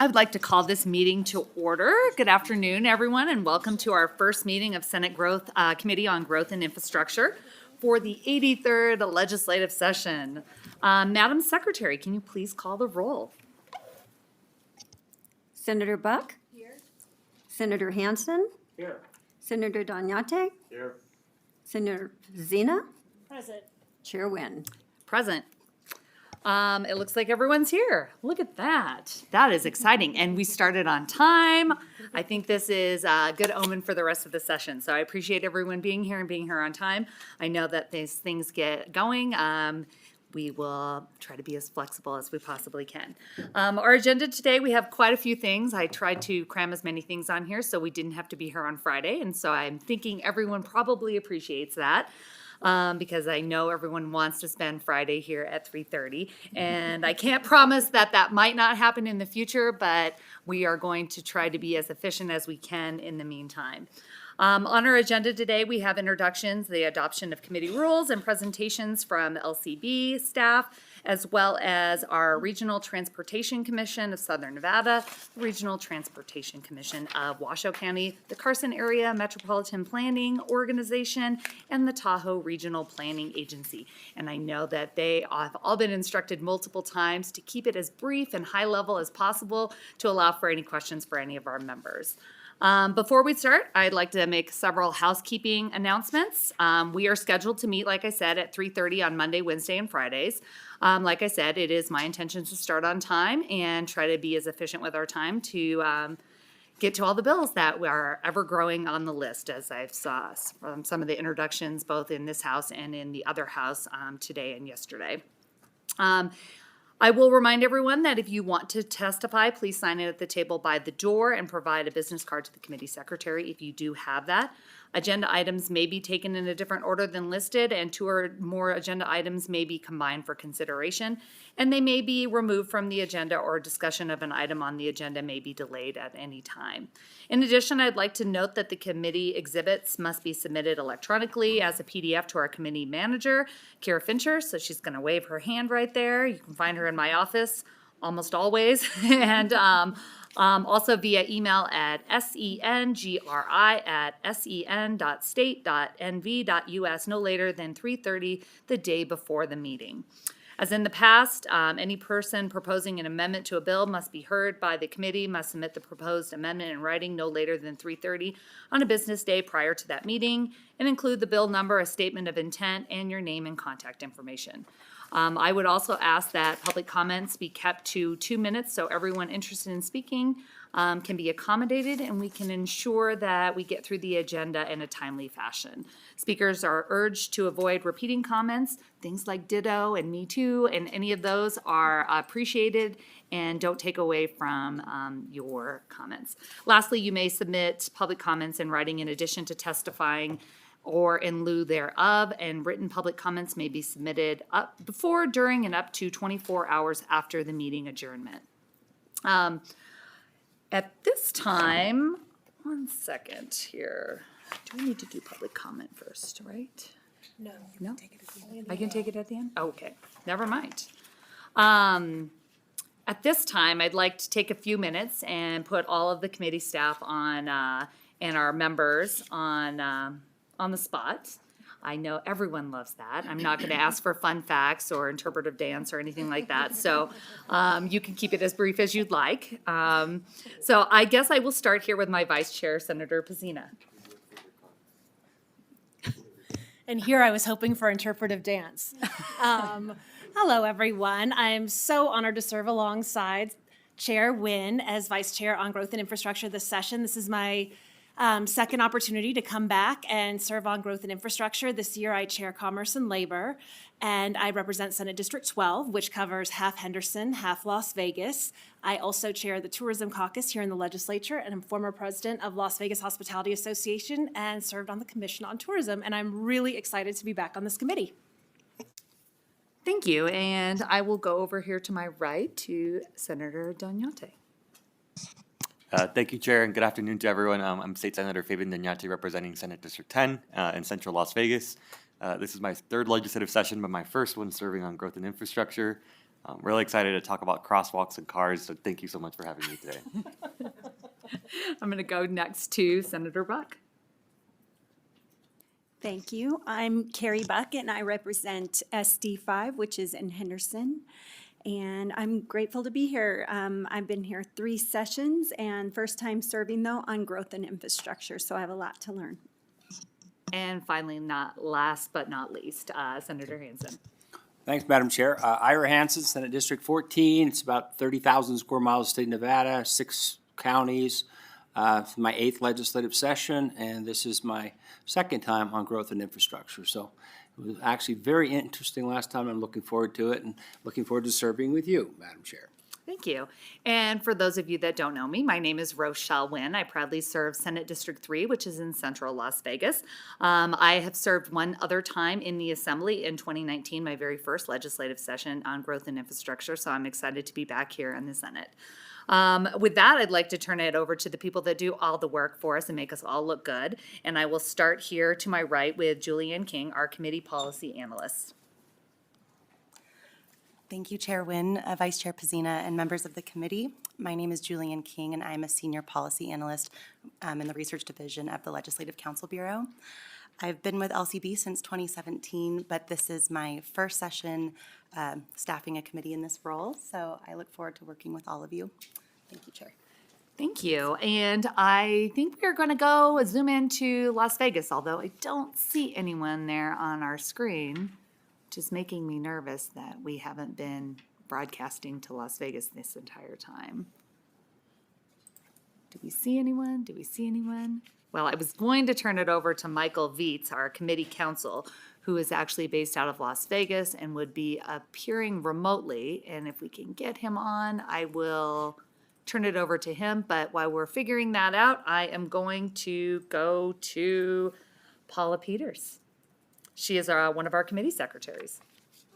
I would like to call this meeting to order. Good afternoon, everyone, and welcome to our first meeting of Senate Growth Committee on Growth and Infrastructure for the 83rd legislative session. Madam Secretary, can you please call the roll? Senator Buck? Here. Senator Hansen? Here. Senator Donyate? Here. Senator Zena? Present. Chair Wynn. Present. It looks like everyone's here. Look at that. That is exciting. And we started on time. I think this is a good omen for the rest of the session. So I appreciate everyone being here and being here on time. I know that these things get going. We will try to be as flexible as we possibly can. Our agenda today, we have quite a few things. I tried to cram as many things on here so we didn't have to be here on Friday. And so I'm thinking everyone probably appreciates that. Because I know everyone wants to spend Friday here at 3:30. And I can't promise that that might not happen in the future, but we are going to try to be as efficient as we can in the meantime. On our agenda today, we have introductions, the adoption of committee rules, and presentations from LCB staff, as well as our Regional Transportation Commission of Southern Nevada, Regional Transportation Commission of Washoe County, the Carson Area Metropolitan Planning Organization, and the Tahoe Regional Planning Agency. And I know that they have all been instructed multiple times to keep it as brief and high level as possible to allow for any questions for any of our members. Before we start, I'd like to make several housekeeping announcements. We are scheduled to meet, like I said, at 3:30 on Monday, Wednesday, and Fridays. Like I said, it is my intention to start on time and try to be as efficient with our time to get to all the bills that are ever growing on the list, as I saw from some of the introductions, both in this house and in the other house today and yesterday. I will remind everyone that if you want to testify, please sign in at the table by the door and provide a business card to the committee secretary if you do have that. Agenda items may be taken in a different order than listed, and two or more agenda items may be combined for consideration, and they may be removed from the agenda, or discussion of an item on the agenda may be delayed at any time. In addition, I'd like to note that the committee exhibits must be submitted electronically as a PDF to our committee manager, Kara Fincher, so she's going to wave her hand right there. You can find her in my office almost always, and also via email at sengri@sen.state.nv.us no later than 3:30 the day before the meeting. As in the past, any person proposing an amendment to a bill must be heard by the committee, must submit the proposed amendment in writing no later than 3:30 on a business day prior to that meeting, and include the bill number, a statement of intent, and your name and contact information. I would also ask that public comments be kept to 2 minutes so everyone interested in speaking can be accommodated, and we can ensure that we get through the agenda in a timely fashion. Speakers are urged to avoid repeating comments. Things like ditto and me too, and any of those are appreciated and don't take away from your comments. Lastly, you may submit public comments in writing in addition to testifying or in lieu thereof, and written public comments may be submitted up before, during, and up to 24 hours after the meeting adjournment. At this time, one second here. Do I need to do public comment first, right? No. No? Take it at the end. I can take it at the end? Okay, never mind. At this time, I'd like to take a few minutes and put all of the committee staff on, and our members on the spot. I know everyone loves that. I'm not going to ask for fun facts or interpretive dance or anything like that, so you can keep it as brief as you'd like. So I guess I will start here with my Vice Chair, Senator Pezzina. And here I was hoping for interpretive dance. Hello, everyone. I am so honored to serve alongside Chair Wynn as Vice Chair on Growth and Infrastructure this session. This is my second opportunity to come back and serve on Growth and Infrastructure. This year I chair Commerce and Labor, and I represent Senate District 12, which covers half Henderson, half Las Vegas. I also chair the Tourism Caucus here in the legislature, and I'm former president of Las Vegas Hospitality Association and served on the Commission on Tourism, and I'm really excited to be back on this committee. Thank you, and I will go over here to my right to Senator Donyate. Thank you, Chair, and good afternoon to everyone. I'm State Senator Fabian Donyate, representing Senate District 10 in Central Las Vegas. This is my third legislative session, but my first one serving on Growth and Infrastructure. I'm really excited to talk about crosswalks and cars, so thank you so much for having me today. I'm going to go next to Senator Buck. Thank you. I'm Carrie Buck, and I represent SD5, which is in Henderson. And I'm grateful to be here. I've been here 3 sessions, and first time serving, though, on growth and infrastructure, so I have a lot to learn. And finally, not last but not least, Senator Hansen. Thanks, Madam Chair. Ira Hansen, Senate District 14. It's about 30,000 square miles of state of Nevada, 6 counties. It's my 8th legislative session, and this is my 2nd time on growth and infrastructure. So it was actually very interesting last time. I'm looking forward to it and looking forward to serving with you, Madam Chair. Thank you. And for those of you that don't know me, my name is Rochelle Wynn. I proudly serve Senate District 3, which is in central Las Vegas. I have served one other time in the Assembly in 2019, my very first legislative session on growth and infrastructure, so I'm excited to be back here in the Senate. With that, I'd like to turn it over to the people that do all the work for us and make us all look good. And I will start here to my right with Julianne King, our committee policy analyst. Thank you, Chair Wynn, Vice Chair Pazina, and members of the committee. My name is Julianne King, and I'm a senior policy analyst in the research division of the Legislative Council Bureau. I've been with LCB since 2017, but this is my first session staffing a committee in this role, so I look forward to working with all of you. Thank you, Chair. Thank you. And I think we're going to go zoom into Las Vegas, although I don't see anyone there on our screen, which is making me nervous that we haven't been broadcasting to Las Vegas this entire time. Do we see anyone? Do we see anyone? Well, I was going to turn it over to Michael Vietz, our committee counsel, who is actually based out of Las Vegas and would be appearing remotely. And if we can get him on, I will turn it over to him. But while we're figuring that out, I am going to go to Paula Peters. She is one of our committee secretaries.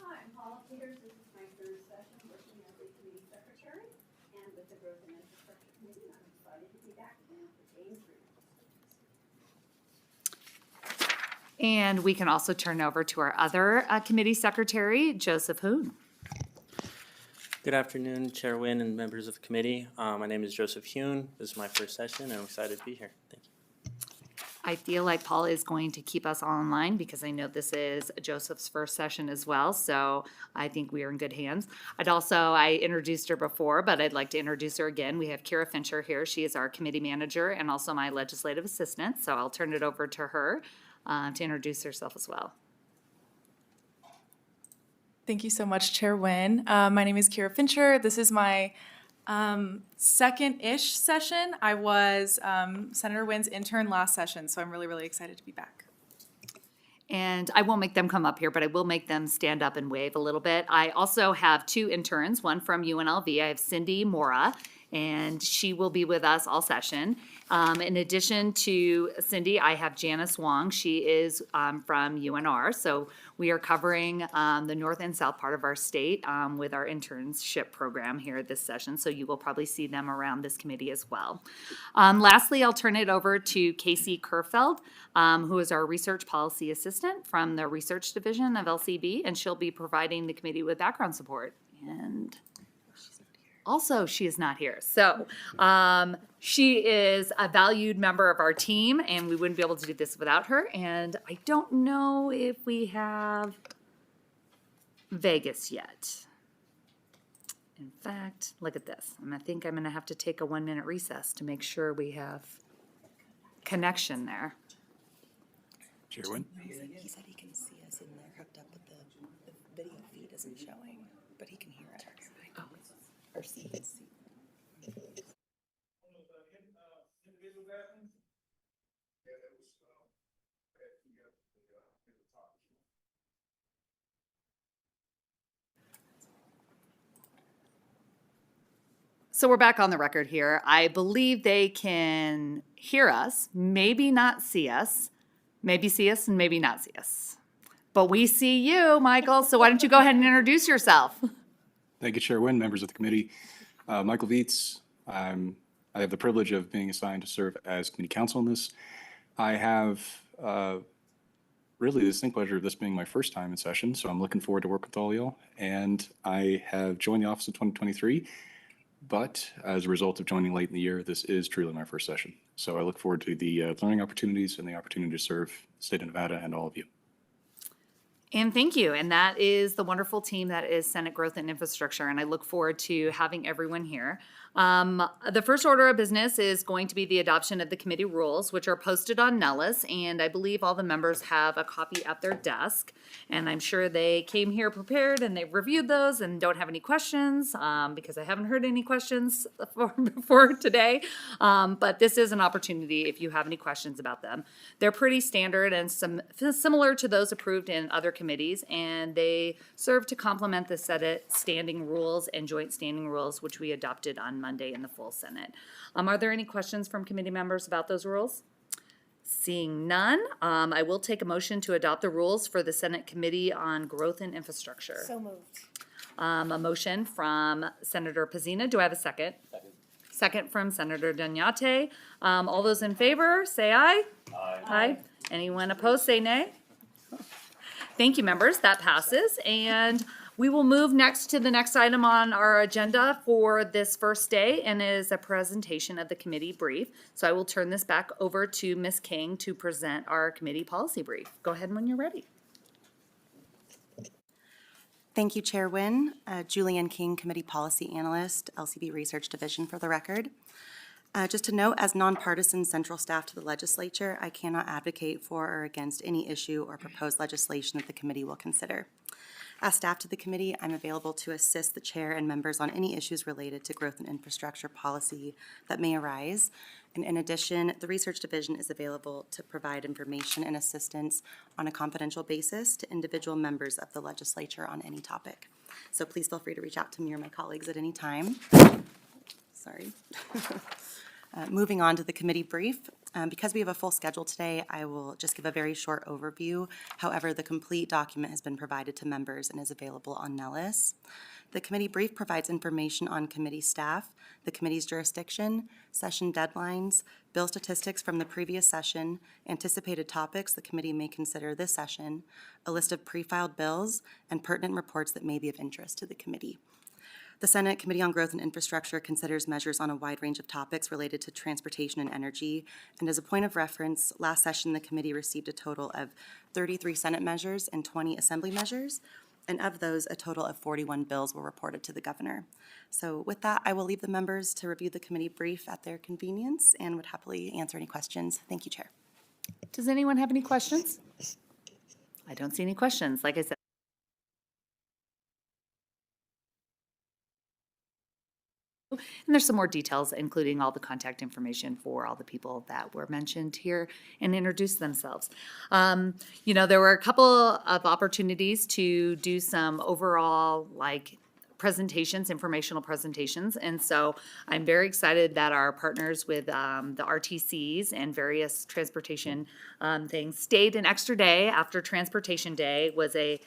Hi, I'm Paula Peters. This is my 3rd session working as a committee secretary and with the Growth and Infrastructure Committee. I'm excited to be back again for Game 3. And we can also turn over to our other committee secretary, Joseph Hoon. Good afternoon, Chair Wynn and members of the committee. My name is Joseph Hune. This is my first session, and I'm excited to be here. Thank you. I feel like Paula is going to keep us all in line because I know this is Joseph's first session as well, so I think we are in good hands. I introduced her before, but I'd like to introduce her again. We have Kira Fincher here. She is our committee manager and also my legislative assistant, so I'll turn it over to her to introduce herself as well. Thank you so much, Chair Wynn. My name is Kira Fincher. This is my second-ish session. I was Senator Wynn's intern last session, so I'm really, really excited to be back. And I won't make them come up here, but I will make them stand up and wave a little bit. I also have 2 interns, one from UNLV. I have Cindy Mora, and she will be with us all session. In addition to Cindy, I have Janice Wong. She is from UNR, so we are covering the north and south part of our state with our internship program here this session, so you will probably see them around this committee as well. Lastly, I'll turn it over to Casey Kerfeld, who is our research policy assistant from the research division of LCB, and she'll be providing the committee with background support. And also, she is not here. So she is a valued member of our team, and we wouldn't be able to do this without her. And I don't know if we have Vegas yet. In fact, look at this. I think I'm going to have to take a 1-minute recess to make sure we have connection there. Chair Wynn? He said he can see us in there hooked up, but the video feed isn't showing, but he can hear it. Oh. Or see it. So we're back on the record here. I believe they can hear us, maybe not see us, maybe see us and maybe not see us. But we see you, Michael, so why don't you go ahead and introduce yourself? Thank you, Chair Wynn, members of the committee. Michael Vietz. I have the privilege of being assigned to serve as committee counsel on this. I have really the distinct pleasure of this being my first time in session, so I'm looking forward to work with all y'all. And I have joined the office in 2023, but as a result of joining late in the year, this is truly my first session. So I look forward to the learning opportunities and the opportunity to serve the state of Nevada and all of you. And thank you. And that is the wonderful team that is Senate Growth and Infrastructure. And I look forward to having everyone here. The first order of business is going to be the adoption of the committee rules, which are posted on Nellis. And I believe all the members have a copy at their desk. And I'm sure they came here prepared and they've reviewed those and don't have any questions because I haven't heard any questions before today. But this is an opportunity if you have any questions about them. They're pretty standard and similar to those approved in other committees, and they serve to complement the Senate standing rules and joint standing rules, which we adopted on Monday in the full Senate. Are there any questions from committee members about those rules? Seeing none, I will take a motion to adopt the rules for the Senate Committee on Growth and Infrastructure. So moved. A motion from Senator Pazina. Do I have a second? Second from Senator Dunyate. All those in favor, say aye. Aye. Anyone opposed, say nay. Thank you, members. That passes. And we will move next to the next item on our agenda for this first day, and it is a presentation of the committee brief. So I will turn this back over to Ms. King to present our committee policy brief. Go ahead when you're ready. Thank you, Chair Wynn. Julian King, Committee Policy Analyst, LCB Research Division for the record. Just to note, as nonpartisan central staff to the legislature, I cannot advocate for or against any issue or proposed legislation that the committee will consider. As staff to the committee, I'm available to assist the chair and members on any issues related to growth and infrastructure policy that may arise. And in addition, the research division is available to provide information and assistance on a confidential basis to individual members of the legislature on any topic. So please feel free to reach out to me or my colleagues at any time. Sorry. Moving on to the committee brief. Because we have a full schedule today, I will just give a very short overview. However, the complete document has been provided to members and is available on Nellis. The committee brief provides information on committee staff, the committee's jurisdiction, session deadlines, bill statistics from the previous session, anticipated topics the committee may consider this session, a list of pre-filed bills, and pertinent reports that may be of interest to the committee. The Senate Committee on Growth and Infrastructure considers measures on a wide range of topics related to transportation and energy. And as a point of reference, last session, the committee received a total of 33 Senate measures and 20 Assembly measures. And of those, a total of 41 bills were reported to the governor. So with that, I will leave the members to review the committee brief at their convenience and would happily answer any questions. Thank you, Chair. Does anyone have any questions? I don't see any questions. Like I said, and there's some more details, including all the contact information for all the people that were mentioned here and introduced themselves. There were a couple of opportunities to do some overall, presentations, informational presentations. And so I'm very excited that our partners with the RTCs and various transportation things stayed an extra day after Transportation Day was a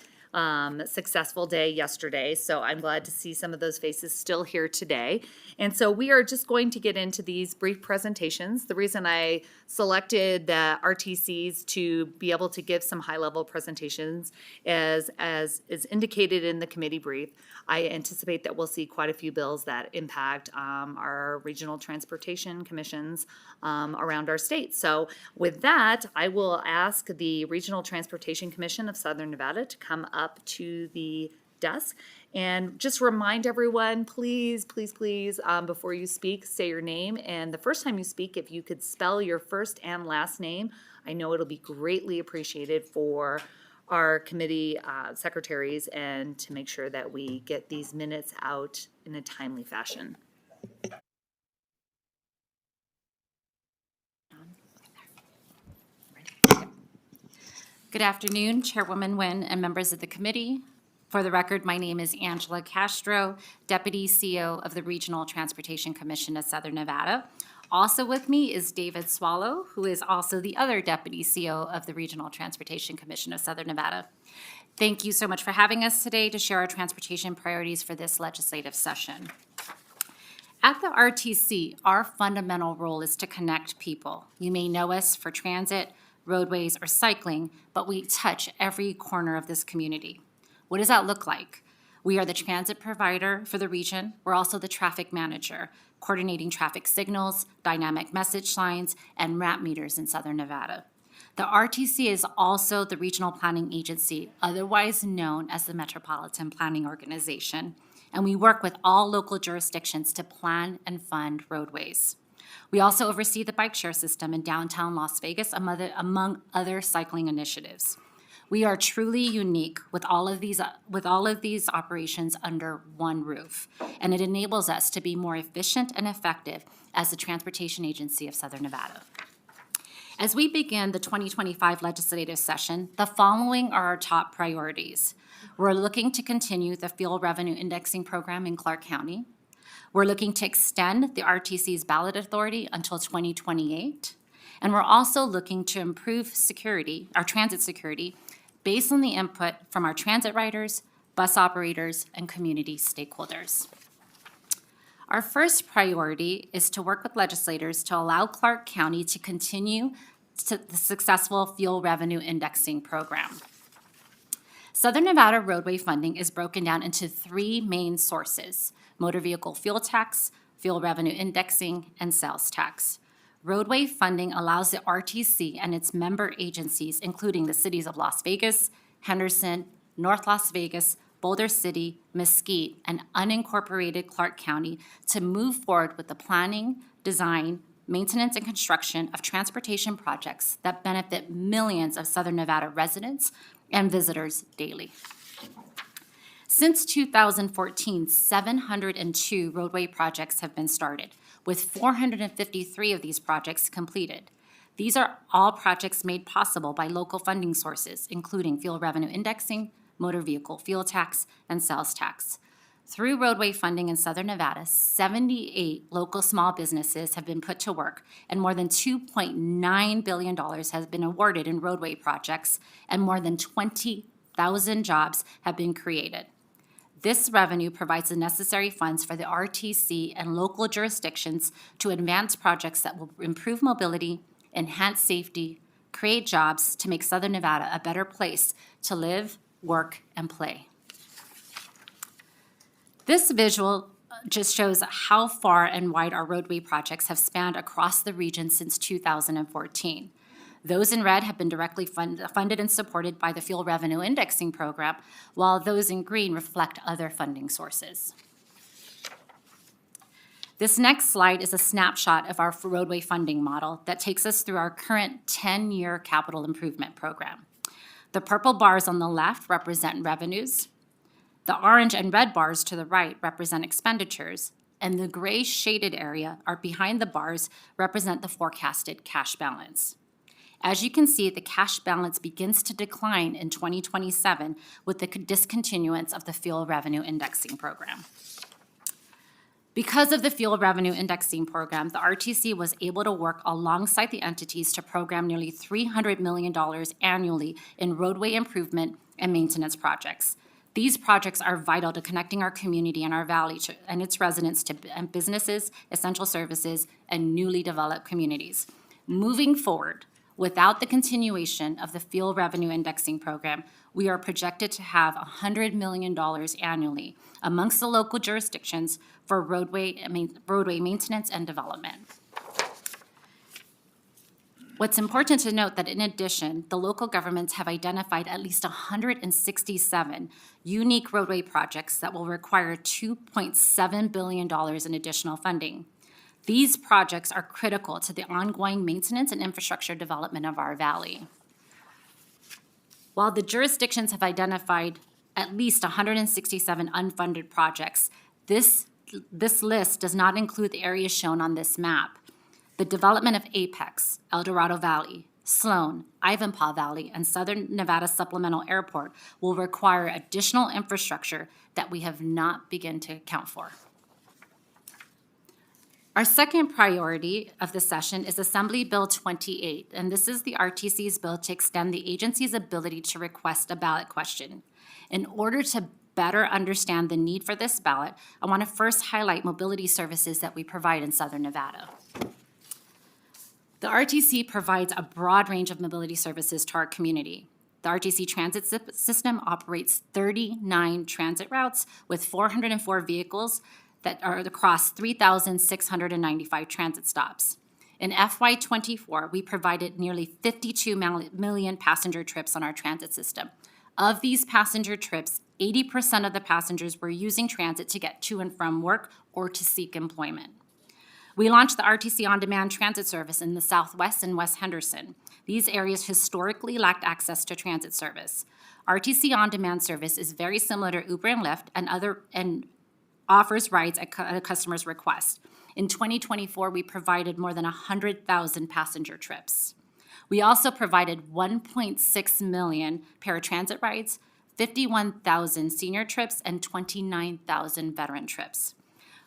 successful day yesterday. So I'm glad to see some of those faces still here today. And so we are just going to get into these brief presentations. The reason I selected the RTCs to be able to give some high-level presentations as is indicated in the committee brief, I anticipate that we'll see quite a few bills that impact our regional transportation commissions around our state. So with that, I will ask the Regional Transportation Commission of Southern Nevada to come up to the desk and just remind everyone, please, before you speak, say your name. And the first time you speak, if you could spell your first and last name, I know it'll be greatly appreciated for our committee secretaries and to make sure that we get these minutes out in a timely fashion. Good afternoon, Chairwoman Wynn and members of the committee. For the record, my name is Angela Castro, Deputy CEO of the Regional Transportation Commission of Southern Nevada. Also with me is David Swallow, who is also the other Deputy CEO of the Regional Transportation Commission of Southern Nevada. Thank you so much for having us today to share our transportation priorities for this legislative session. At the RTC, our fundamental role is to connect people. You may know us for transit, roadways, or cycling, but we touch every corner of this community. What does that look like? We are the transit provider for the region. We're also the traffic manager, coordinating traffic signals, dynamic message signs, and ramp meters in Southern Nevada. The RTC is also the regional planning agency, otherwise known as the Metropolitan Planning Organization, and we work with all local jurisdictions to plan and fund roadways. We also oversee the bike share system in downtown Las Vegas, among other cycling initiatives. We are truly unique with all of these operations under one roof, and it enables us to be more efficient and effective as the transportation agency of Southern Nevada. As we begin the 2025 legislative session, the following are our top priorities. We're looking to continue the fuel revenue indexing program in Clark County. We're looking to extend the RTC's ballot authority until 2028. And we're also looking to improve security, our transit security, based on the input from our transit riders, bus operators, and community stakeholders. Our first priority is to work with legislators to allow Clark County to continue the successful fuel revenue indexing program. Southern Nevada roadway funding is broken down into three main sources: motor vehicle fuel tax, fuel revenue indexing, and sales tax. Roadway funding allows the RTC and its member agencies, including the cities of Las Vegas, Henderson, North Las Vegas, Boulder City, Mesquite, and unincorporated Clark County, to move forward with the planning, design, maintenance, and construction of transportation projects that benefit millions of Southern Nevada residents and visitors daily. Since 2014, 702 roadway projects have been started, with 453 of these projects completed. These are all projects made possible by local funding sources, including fuel revenue indexing, motor vehicle fuel tax, and sales tax. Through roadway funding in Southern Nevada, 78 local small businesses have been put to work, and more than $2.9 billion has been awarded in roadway projects, and more than 20,000 jobs have been created. This revenue provides the necessary funds for the RTC and local jurisdictions to advance projects that will improve mobility, enhance safety, create jobs, to make Southern Nevada a better place to live, work, and play. This visual just shows how far and wide our roadway projects have spanned across the region since 2014. Those in red have been directly funded and supported by the Fuel Revenue Indexing Program, while those in green reflect other funding sources. This next slide is a snapshot of our roadway funding model that takes us through our current 10-year capital improvement program. The purple bars on the left represent revenues. The orange and red bars to the right represent expenditures, and the gray shaded area behind the bars represent the forecasted cash balance. As you can see, the cash balance begins to decline in 2027 with the discontinuance of the Fuel Revenue Indexing Program. Because of the Fuel Revenue Indexing Program, the RTC was able to work alongside the entities to program nearly $300 million annually in roadway improvement and maintenance projects. These projects are vital to connecting our community and our valley and its residents to businesses, essential services, and newly developed communities. Moving forward, without the continuation of the Fuel Revenue Indexing Program, we are projected to have $100 million annually amongst the local jurisdictions for roadway maintenance and development. What's important to note that in addition, the local governments have identified at least 167 unique roadway projects that will require $2.7 billion in additional funding. These projects are critical to the ongoing maintenance and infrastructure development of our valley. While the jurisdictions have identified at least 167 unfunded projects, this list does not include the areas shown on this map. The development of Apex, El Dorado Valley, Sloan, Ivanpah Valley, and Southern Nevada Supplemental Airport will require additional infrastructure that we have not begun to account for. Our second priority of the session is Assembly Bill 28, and this is the RTC's bill to extend the agency's ability to request a ballot question. In order to better understand the need for this ballot, I want to first highlight mobility services that we provide in Southern Nevada. The RTC provides a broad range of mobility services to our community. The RTC transit system operates 39 transit routes with 404 vehicles that are across 3,695 transit stops. In FY24, we provided nearly 52 million passenger trips on our transit system. Of these passenger trips, 80% of the passengers were using transit to get to and from work or to seek employment. We launched the RTC On-Demand Transit Service in the Southwest and West Henderson. These areas historically lacked access to transit service. RTC On-Demand service is very similar to Uber and Lyft and offers rides at a customer's request. In 2024, we provided more than 100,000 passenger trips. We also provided 1.6 million paratransit rides, 51,000 senior trips, and 29,000 veteran trips.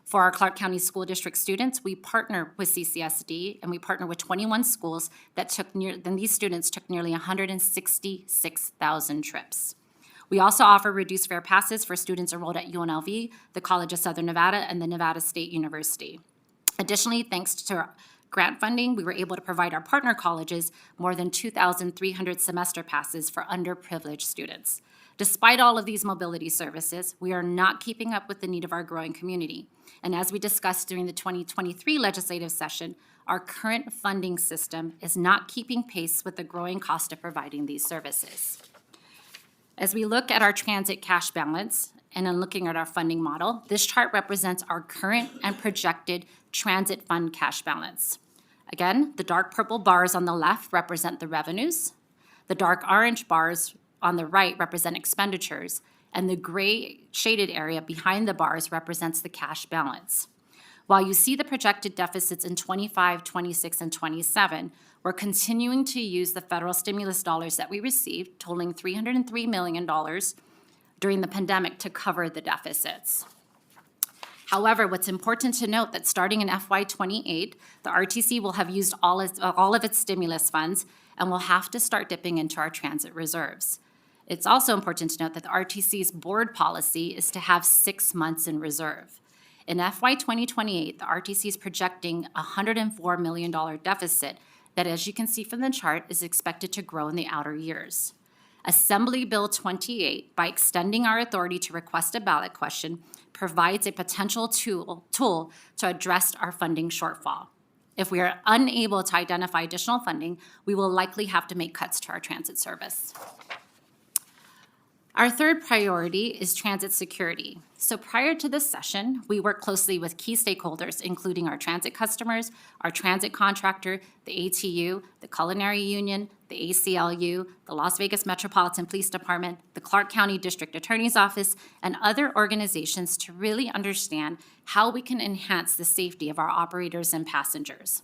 For our Clark County School District students, we partner with CCSD, and we partner with 21 schools then these students took nearly 166,000 trips. We also offer reduced fare passes for students enrolled at UNLV, the College of Southern Nevada, and the Nevada State University. Additionally, thanks to grant funding, we were able to provide our partner colleges more than 2,300 semester passes for underprivileged students. Despite all of these mobility services, we are not keeping up with the need of our growing community. And as we discussed during the 2023 legislative session, our current funding system is not keeping pace with the growing cost of providing these services. As we look at our transit cash balance and in looking at our funding model, this chart represents our current and projected transit fund cash balance. Again, the dark purple bars on the left represent the revenues. The dark orange bars on the right represent expenditures, and the gray shaded area behind the bars represents the cash balance. While you see the projected deficits in 25, 26, and 27, we're continuing to use the federal stimulus dollars that we received, totaling $303 million during the pandemic to cover the deficits. However, what's important to note that starting in FY28, the RTC will have used all of its stimulus funds and will have to start dipping into our transit reserves. It's also important to note that the RTC's board policy is to have 6 months in reserve. In FY 2028, the RTC is projecting a $104 million deficit that, as you can see from the chart, is expected to grow in the outer years. Assembly Bill 28, by extending our authority to request a ballot question, provides a potential tool to address our funding shortfall. If we are unable to identify additional funding, we will likely have to make cuts to our transit service. Our third priority is transit security. So prior to this session, we worked closely with key stakeholders, including our transit customers, our transit contractor, the ATU, the Culinary Union, the ACLU, the Las Vegas Metropolitan Police Department, the Clark County District Attorney's Office, and other organizations to really understand how we can enhance the safety of our operators and passengers.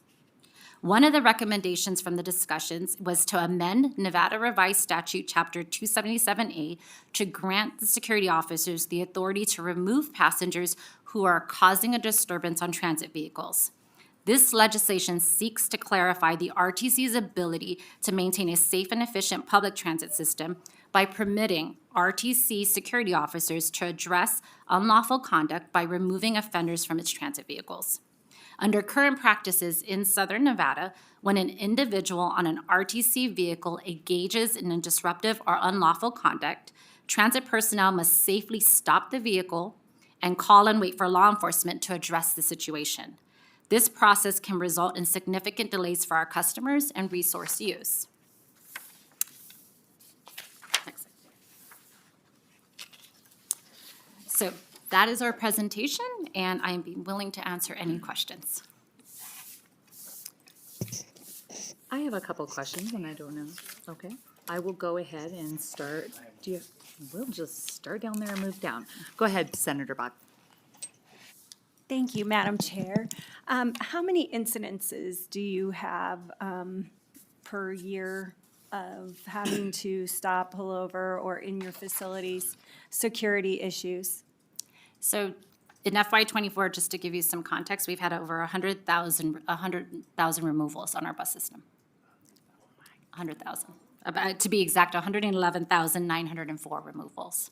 One of the recommendations from the discussions was to amend Nevada Revised Statute Chapter 277A to grant the security officers the authority to remove passengers who are causing a disturbance on transit vehicles. This legislation seeks to clarify the RTC's ability to maintain a safe and efficient public transit system by permitting RTC security officers to address unlawful conduct by removing offenders from its transit vehicles. Under current practices in Southern Nevada, when an individual on an RTC vehicle engages in a disruptive or unlawful conduct, transit personnel must safely stop the vehicle and call and wait for law enforcement to address the situation. This process can result in significant delays for our customers and resource use. Next. So that is our presentation, and I am willing to answer any questions. I have a couple questions, and I don't know. Okay, I will go ahead and start. We'll just start down there and move down. Go ahead, Senator Bach. Thank you, Madam Chair. How many incidences do you have per year of having to stop, pull over, or in your facilities, security issues? So in FY24, just to give you some context, we've had over 100,000 removals on our bus system. 100,000. To be exact, 111,904 removals.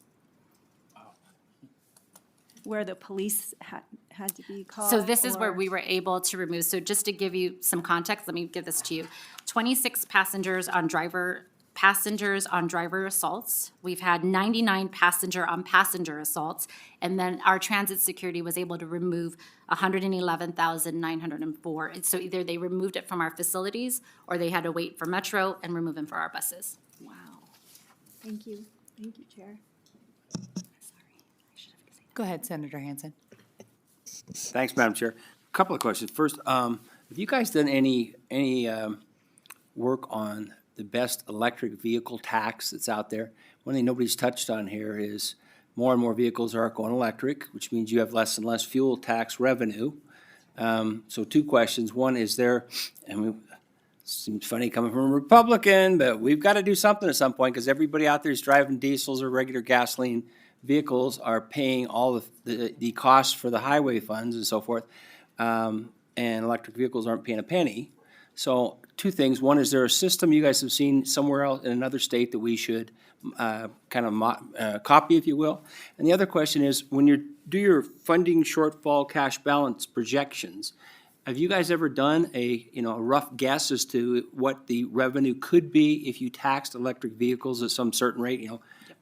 where the police had to be called? So this is where or- we were able to remove, so just to give you some context, let me give this to you. 26 passengers on driver assaults. We've had 99 passenger on passenger assaults. And then our transit security was able to remove 111,904. And so either they removed it from our facilities or they had to wait for Metro and remove them for our buses. Wow. Thank you. Thank you, Chair. Go ahead, Senator Hansen. Thanks, Madam Chair. A couple of questions. First, have you guys done any work on the best electric vehicle tax that's out there? One thing nobody's touched on here is more and more vehicles are going electric, which means you have less and less fuel tax revenue. So two questions. One, is there, and seems funny coming from a Republican, but we've got to do something at some point because everybody out there is driving diesels or regular gasoline vehicles are paying all the costs for the highway funds and so forth, and electric vehicles aren't paying a penny. So two things. One, is there a system you guys have seen somewhere else in another state that we should copy, if you will? And the other question is, when you do your funding shortfall cash balance projections, have you guys ever done a rough guess as to what the revenue could be if you taxed electric vehicles at some certain rate,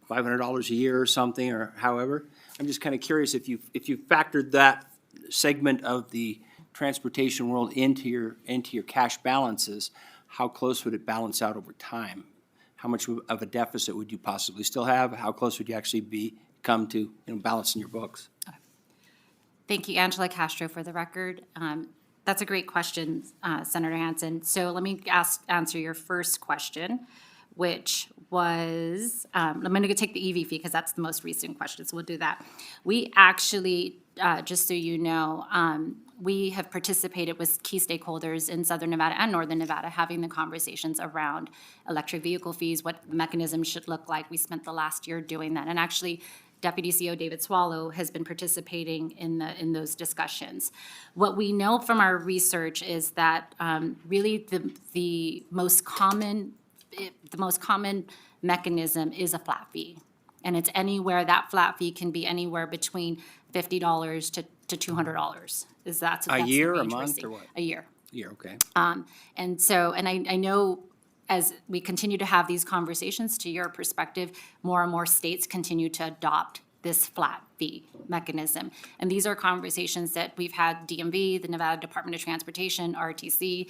$500 a year or something, or however? I'm just kind of curious if you factored that segment of the transportation world into your cash balances, how close would it balance out over time? How much of a deficit would you possibly still have? How close would you actually come to balancing your books? Thank you, Angela Castro, for the record. That's a great question, Senator Hansen. So let me answer your first question, which was, I'm going to take the EV fee because that's the most recent question, so we'll do that. We actually, just so you know, we have participated with key stakeholders in Southern Nevada and Northern Nevada having the conversations around electric vehicle fees, what the mechanism should look like. We spent the last year doing that. And actually, Deputy CEO David Swallow has been participating in those discussions. What we know from our research is that really the most common mechanism is a flat fee. And it's anywhere, that flat fee can be anywhere between $50 to $200. That's A year, the a range we're month, seeing. or what? A year. Yeah, okay. And I know as we continue to have these conversations, to your perspective, more and more states continue to adopt this flat fee mechanism. And these are conversations that we've had DMV, the Nevada Department of Transportation, RTC,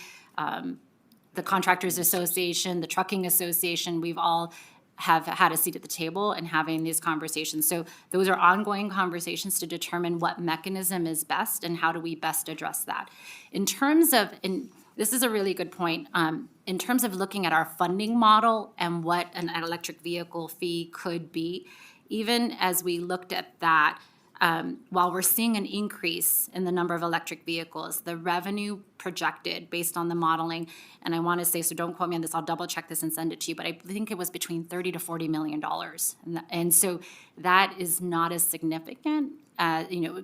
the Contractors Association, the Trucking Association. We've all have had a seat at the table and having these conversations. So those are ongoing conversations to determine what mechanism is best and how do we best address that. In terms of, and this is a really good point, in terms of looking at our funding model and what an electric vehicle fee could be, even as we looked at that, while we're seeing an increase in the number of electric vehicles, the revenue projected based on the modeling, and I want to say, so don't quote me on this, I'll double check this and send it to you, but I think it was between $30 to $40 million. And so that is not as significant,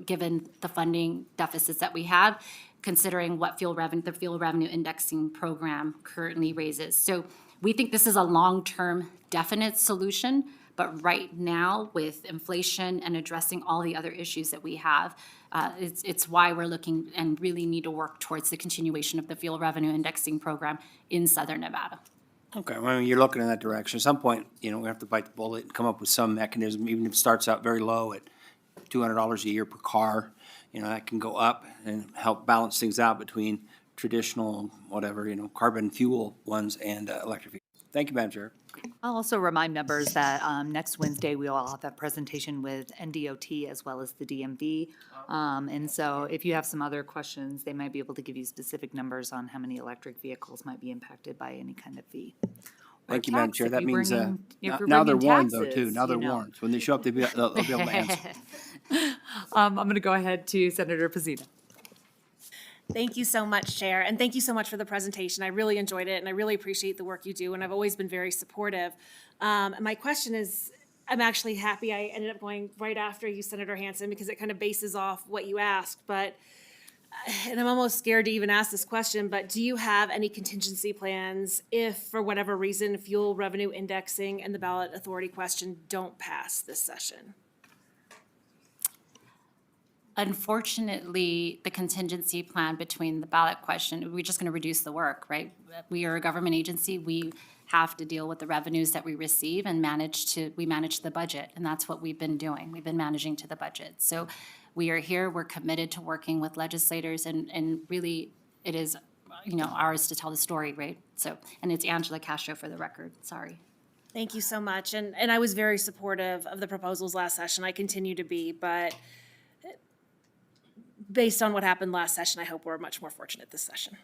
given the funding deficits that we have, considering what the fuel revenue indexing program currently raises. So we think this is a long-term definite solution. But right now, with inflation and addressing all the other issues that we have, it's why we're looking and really need to work towards the continuation of the fuel revenue indexing program in Southern Nevada. Okay, well, you're looking in that direction. At some point, we have to bite the bullet and come up with some mechanism, even if it starts out very low at $200 a year per car. That can go up and help balance things out between traditional, carbon fuel ones and electric vehicles. Thank you, Madam Chair. I'll also remind members that next Wednesday, we will have that presentation with NDOT as well as the DMV. And so if you have some other questions, they might be able to give you specific numbers on how many electric vehicles might be impacted by any kind of fee. Thank you, Madam tax, Chair. if That you means bring in- if you're now they're bringing warned, though, too. taxes, Now they're you know. warned. When they show up, they'll be able to answer. I'm going to go ahead to Senator Pizzina. Thank you so much, Chair, and thank you so much for the presentation. I really enjoyed it, and I really appreciate the work you do, and I've always been very supportive. My question is, I'm actually happy I ended up going right after you, Senator Hansen, because it kind of bases off what you asked, and I'm almost scared to even ask this question, but do you have any contingency plans if, for whatever reason, fuel revenue indexing and the ballot authority question don't pass this session? unfortunately, the contingency plan between the ballot question, we're just going to reduce the work, right? We are a government agency. We have to deal with the revenues that we receive and we manage the budget. And that's what we've been doing. We've been managing to the budget. So we are here. We're committed to working with legislators, and really it is, ours to tell the story, right? So, and it's Angela Castro for the record. Sorry. Thank you so much. And I was very supportive of the proposals last session. I continue to be, but based on what happened last session, I hope we're much more fortunate this session.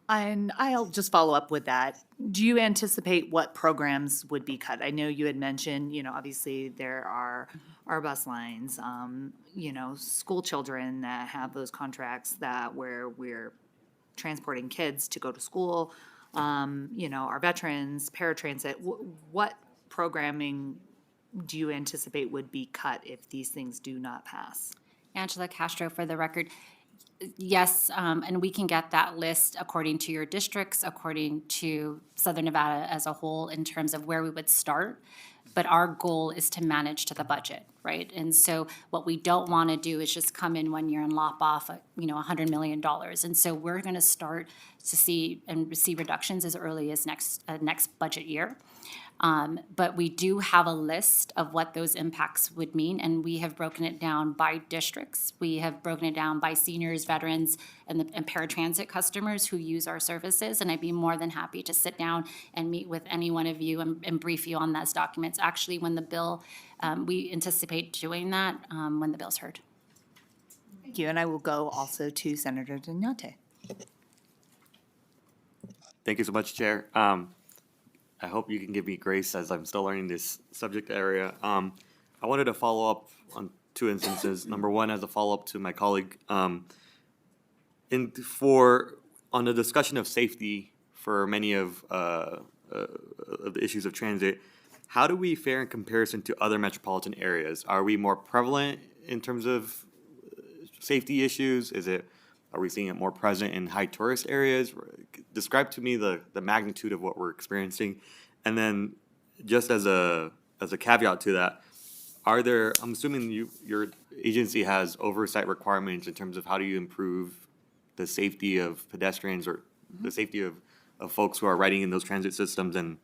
And I'll just follow up with that. Do you anticipate what programs would be cut? I know you had mentioned, obviously there are our bus lines, school children that have those contracts where we're transporting kids to go to school, our veterans, paratransit. What programming do you anticipate would be cut if these things do not pass? Angela Castro for the record. Yes, and we can get that list according to your districts, according to Southern Nevada as a whole in terms of where we would start. But our goal is to manage to the budget, right? And so what we don't want to do is just come in one year and lop off, $100 million. And so we're going to start to see reductions as early as next budget year. But we do have a list of what those impacts would mean, and we have broken it down by districts. We have broken it down by seniors, veterans, and paratransit customers who use our services, and I'd be more than happy to sit down and meet with any one of you and brief you on those documents. Actually, when the bill, we anticipate doing that when the bill's heard. Thank you, and I will go also to Senator Doñate. Thank you so much, Chair. I hope you can give me grace as I'm still learning this subject area. I wanted to follow up on two instances. Number one, as a follow-up to my colleague, on the discussion of safety for many of the issues of transit, how do we fare in comparison to other metropolitan areas? Are we more prevalent in terms of safety issues? Are we seeing it more present in high tourist areas? Describe to me the magnitude of what we're experiencing. And then just as a caveat to that, I'm assuming your agency has oversight requirements in terms of how do you improve the safety of pedestrians or the safety of folks who are riding in those transit systems, and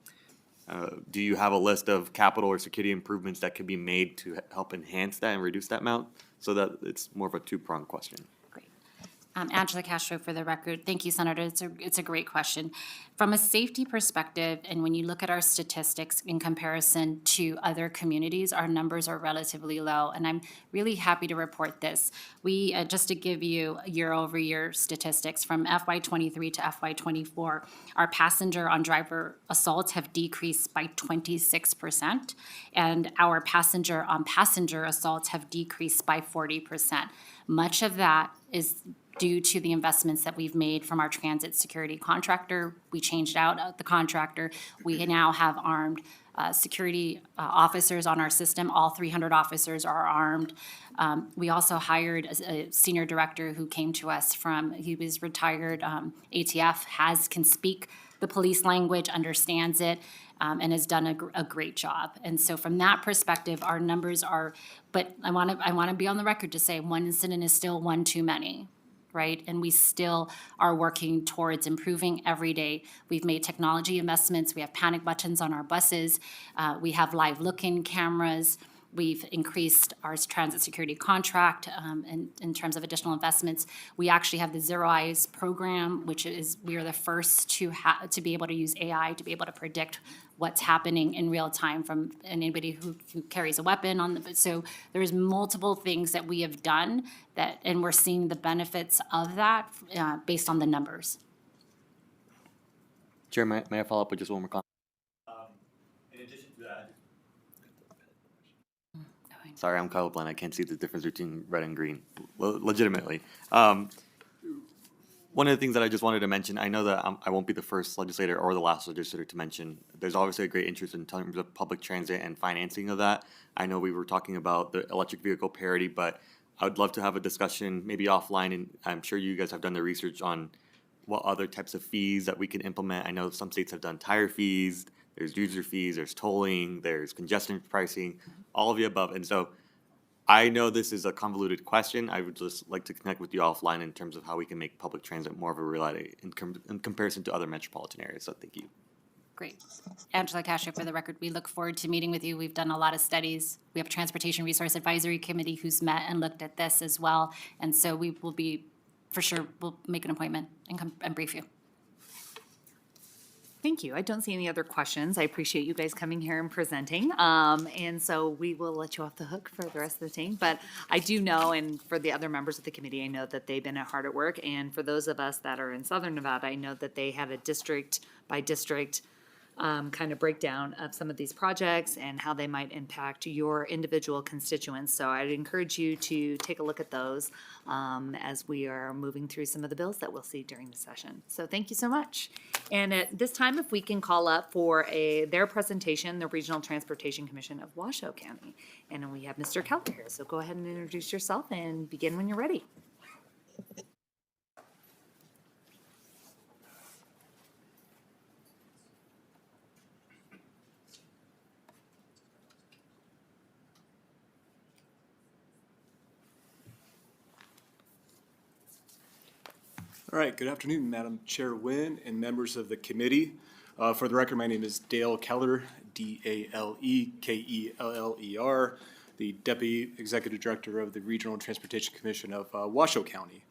do you have a list of capital or security improvements that could be made to help enhance that and reduce that amount, so that it's more of a two-pronged question? Angela Castro for the record. Thank you, Senator. It's a great question. From a safety perspective, and when you look at our statistics in comparison to other communities, our numbers are relatively low, and I'm really happy to report this. We, just to give you year-over-year statistics, from FY23 to FY24, our passenger on driver assaults have decreased by 26%, and our passenger on passenger assaults have decreased by 40%. Much of that is due to the investments that we've made from our transit security contractor. We changed out the contractor. We now have armed security officers on our system. All 300 officers are armed. We also hired a senior director who came to us he was retired ATF, can speak the police language, understands it, and has done a great job. And so from that perspective, our numbers are, but I want to be on the record to say one incident is still one too many, right? And we still are working towards improving every day. We've made technology investments. We have panic buttons on our buses. We have live look-in cameras. We've increased our transit security contract in terms of additional investments. We actually have the Zero Eyes program, which is we are the first to be able to use AI to be able to predict what's happening in real time from anybody who carries a weapon so there's multiple things that we have done and we're seeing the benefits of that based on the numbers. Chair, may I follow up with just one more comment? In addition to that, sorry, I'm colorblind. I can't see the difference between red and green. Legitimately. One of the things that I just wanted to mention, I know that I won't be the first legislator or the last legislator to mention, there's obviously a great interest in terms of public transit and financing of that. I know we were talking about the electric vehicle parity, but I would love to have a discussion maybe offline, and I'm sure you guys have done the research on what other types of fees that we can implement. I know some states have done tire fees, there's user fees, there's tolling, there's congestion pricing, all of the above. And so I know this is a convoluted question. I would just like to connect with you offline in terms of how we can make public transit more of a reality in comparison to other metropolitan areas. So thank you. Great. Angela Castro, for the record, we look forward to meeting with you. We've done a lot of studies. We have a Transportation Resource Advisory Committee who's met and looked at this as well. And so we will be, for sure, we'll make an appointment and come and brief you. Thank you. I don't see any other questions. I appreciate you guys coming here and presenting. And so we will let you off the hook for the rest of the team. But I do know, and for the other members of the committee, I know that they've been hard at work. And for those of us that are in Southern Nevada, I know that they have a district by district kind of breakdown of some of these projects and how they might impact your individual constituents. So I'd encourage you to take a look at those as we are moving through some of the bills that we'll see during the session. So thank you so much. And at this time, if we can call up for their presentation, the Regional Transportation Commission of Washoe County. And we have Mr. Keller here. So go ahead and introduce yourself and begin when you're ready. All right, good afternoon, Madam Chair Wynn and members of the committee. For the record, my name is Dale Keller, D-A-L-E-K-E-L-L-E-R, the Deputy Executive Director of the Regional Transportation Commission of Washoe County.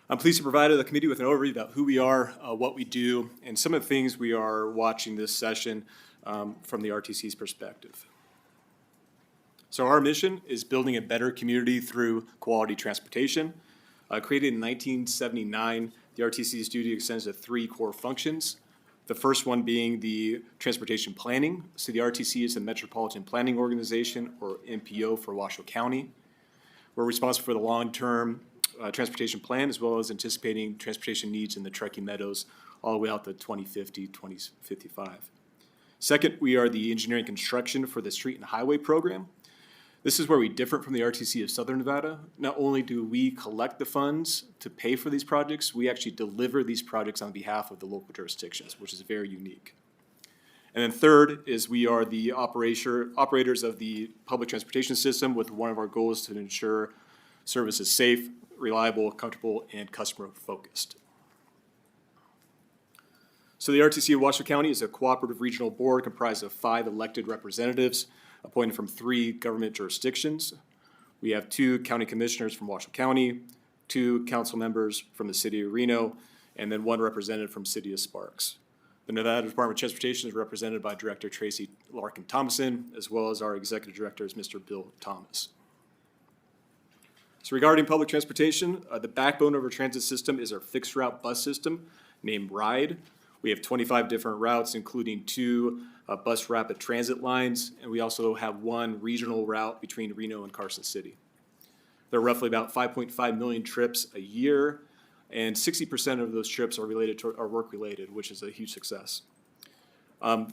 I'm pleased to provide the committee with an overview about who we are, what we do, and some of the things we are watching this session from the RTC's perspective. So our mission is building a better community through quality transportation. Created in 1979, the RTC's duty extends to 3 core functions. The first one being the transportation planning. So the RTC is the Metropolitan Planning Organization, or MPO, for Washoe County. We're responsible for the long-term transportation plan, as well as anticipating transportation needs in the Truckee Meadows all the way out to 2050, 2055. Second, we are the engineering construction for the street and highway program. This is where we differ from the RTC of Southern Nevada. Not only do we collect the funds to pay for these projects, we actually deliver these projects on behalf of the local jurisdictions, which is very unique. And then third is we are the operators of the public transportation system, with one of our goals to ensure service is safe, reliable, comfortable, and customer-focused. So the RTC of Washoe County is a cooperative regional board comprised of 5 elected representatives appointed from 3 government jurisdictions. We have 2 county commissioners from Washoe County, 2 council members from the city of Reno, and then 1 representative from city of Sparks. The Nevada Department of Transportation is represented by Director Tracy Larkin Thomason, as well as our executive director is Mr. Bill Thomas. So regarding public transportation, the backbone of our transit system is our fixed route bus system named RIDE. We have 25 different routes, including 2 bus rapid transit lines, and we also have 1 regional route between Reno and Carson City. There are roughly about 5.5 million trips a year, and 60% of those trips are work-related, which is a huge success.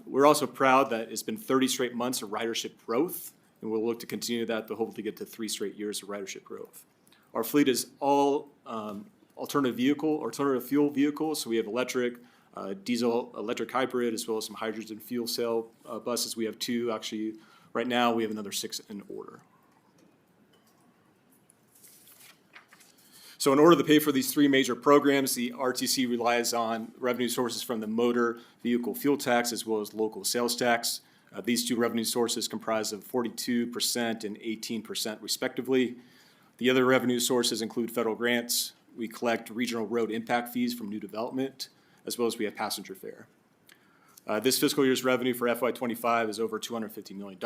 We're also proud that it's been 30 straight months of ridership growth, and we'll look to continue that to hopefully get to 3 straight years of ridership growth. Our fleet is all alternative fuel vehicles, so we have electric, diesel, electric hybrid, as well as some hydrogen fuel cell buses. We have 2, actually, right now we have another 6 in order. So in order to pay for these 3 major programs, the RTC relies on revenue sources from the motor vehicle fuel tax as well as local sales tax. These 2 revenue sources comprise of 42% and 18% respectively. The other revenue sources include federal grants. We collect regional road impact fees from new development, as well as we have passenger fare. This fiscal year's revenue for FY25 is over $250 million.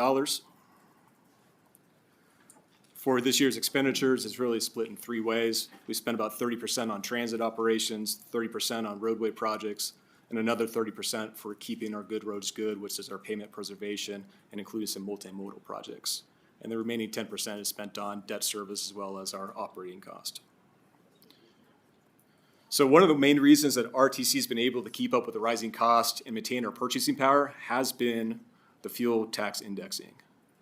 For this year's expenditures, it's really split in 3 ways. We spend about 30% on transit operations, 30% on roadway projects, and another 30% for keeping our good roads good, which is our pavement preservation, and including some multimodal projects. And the remaining 10% is spent on debt service as well as our operating cost. So one of the main reasons that RTC has been able to keep up with the rising cost and maintain our purchasing power has been the fuel tax indexing.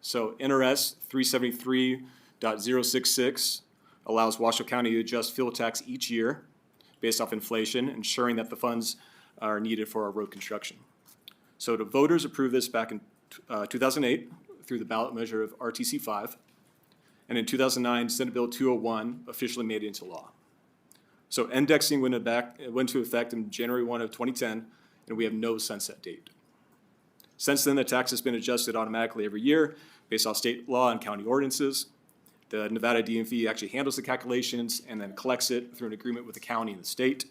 So NRS 373.066 allows Washoe County to adjust fuel tax each year based off inflation, ensuring that the funds are needed for our road construction. So the voters approved this back in 2008 through the ballot measure of RTC 5. And in 2009, Senate Bill 201 officially made it into law. So indexing went into effect in January 1 of 2010, and we have no sunset date. Since then, the tax has been adjusted automatically every year based off state law and county ordinances. The Nevada DMV actually handles the calculations and then collects it through an agreement with the county and the state.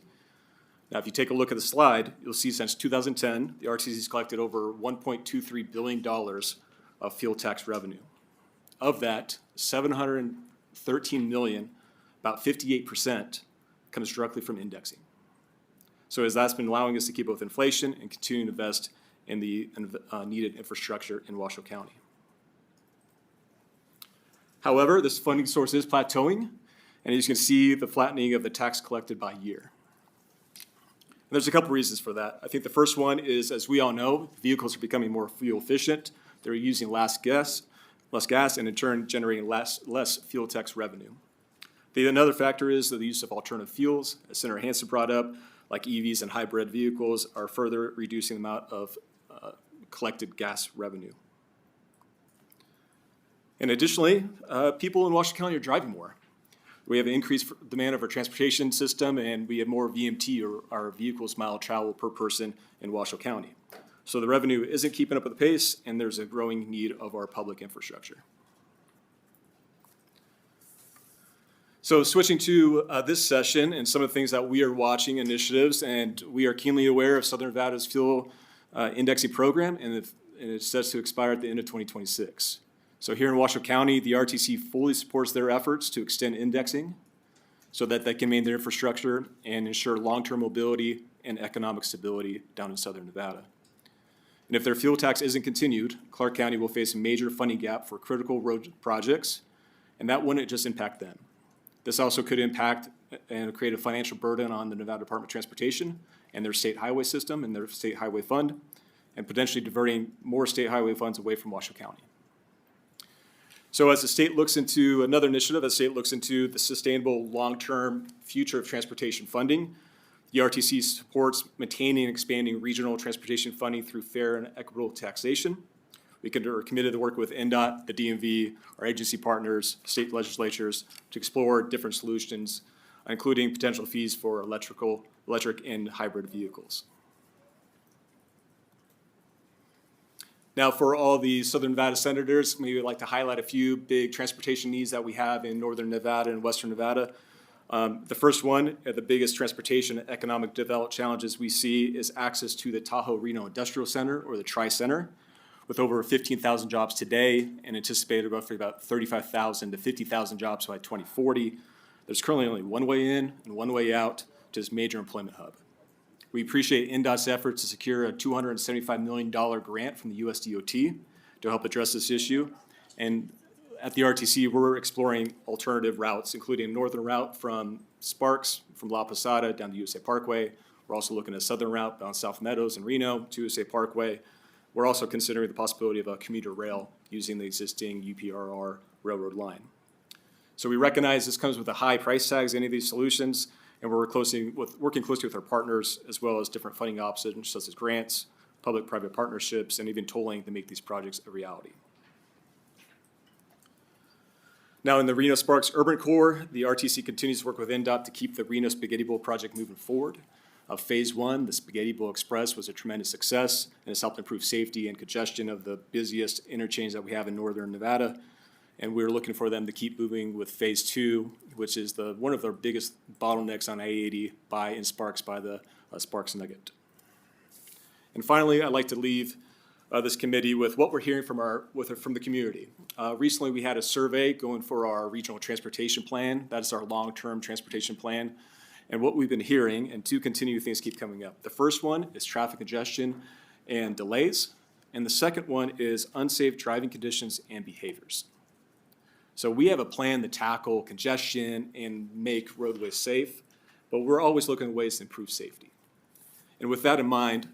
Now, if you take a look at the slide, you'll see since 2010, the RTC has collected over $1.23 billion of fuel tax revenue. Of that, $713 million, about 58%, comes directly from indexing. So as that's been allowing us to keep up with inflation and continue to invest in the needed infrastructure in Washoe County. However, this funding source is plateauing, and as you can see, the flattening of the tax collected by year. And there's a couple reasons for that. I think the first one is, as we all know, vehicles are becoming more fuel efficient. They're using less gas, and in turn generating less fuel tax revenue. Another factor is that the use of alternative fuels, as Senator Hansen brought up, like EVs and hybrid vehicles, are further reducing the amount of collected gas revenue. And additionally, people in Washoe County are driving more. We have an increased demand of our transportation system, and we have more VMT, or our vehicles mile travel per person in Washoe County. So the revenue isn't keeping up with the pace, and there's a growing need of our public infrastructure. So switching to this session and some of the things that we are watching, initiatives, and we are keenly aware of Southern Nevada's fuel indexing program, and it's set to expire at the end of 2026. So here in Washoe County, the RTC fully supports their efforts to extend indexing so that they can maintain their infrastructure and ensure long-term mobility and economic stability down in Southern Nevada. And if their fuel tax isn't continued, Clark County will face a major funding gap for critical road projects, and that wouldn't just impact them. This also could impact and create a financial burden on the Nevada Department of Transportation and their state highway system and their state highway fund, and potentially diverting more state highway funds away from Washoe County. So as the state looks into another initiative, as the state looks into the sustainable long-term future of transportation funding, the RTC supports maintaining and expanding regional transportation funding through fair and equitable taxation. We are committed to work with NDOT, the DMV, our agency partners, state legislatures to explore different solutions, including potential fees for electric and hybrid vehicles. Now, for all the Southern Nevada senators, maybe I'd like to highlight a few big transportation needs that we have in Northern Nevada and Western Nevada. The first one, the biggest transportation and economic development challenges we see is access to the Tahoe Reno Industrial Center, or the Tri-Center, with over 15,000 jobs today and anticipated roughly about 35,000 to 50,000 jobs by 2040. There's currently only one way in and one way out to this major employment hub. We appreciate NDOT's efforts to secure a $275 million grant from the USDOT to help address this issue. And at the RTC, we're exploring alternative routes, including a northern route from Sparks, from La Posada down to USA Parkway. We're also looking at a southern route down South Meadows and Reno to USA Parkway. We're also considering the possibility of a commuter rail using the existing UPRR railroad line. So we recognize this comes with a high price tags, any of these solutions, and we're working closely with our partners, as well as different funding options such as grants, public-private partnerships, and even tolling to make these projects a reality. Now, in the Reno Sparks Urban Core, the RTC continues to work with NDOT to keep the Reno Spaghetti Bowl project moving forward. Phase 1, the Spaghetti Bowl Express, was a tremendous success, and it's helped improve safety and congestion of the busiest interchange that we have in Northern Nevada. And we're looking for them to keep moving with Phase 2, which is one of their biggest bottlenecks on I-80 in Sparks by the Sparks Nugget. And finally, I'd like to leave this committee with what we're hearing from the community. Recently, we had a survey going for our regional transportation plan. That's our long-term transportation plan. And what we've been hearing, and two continuing things keep coming up. The first one is traffic congestion and delays. And the second one is unsafe driving conditions and behaviors. So we have a plan to tackle congestion and make roadways safe, but we're always looking at ways to improve safety. And with that in mind,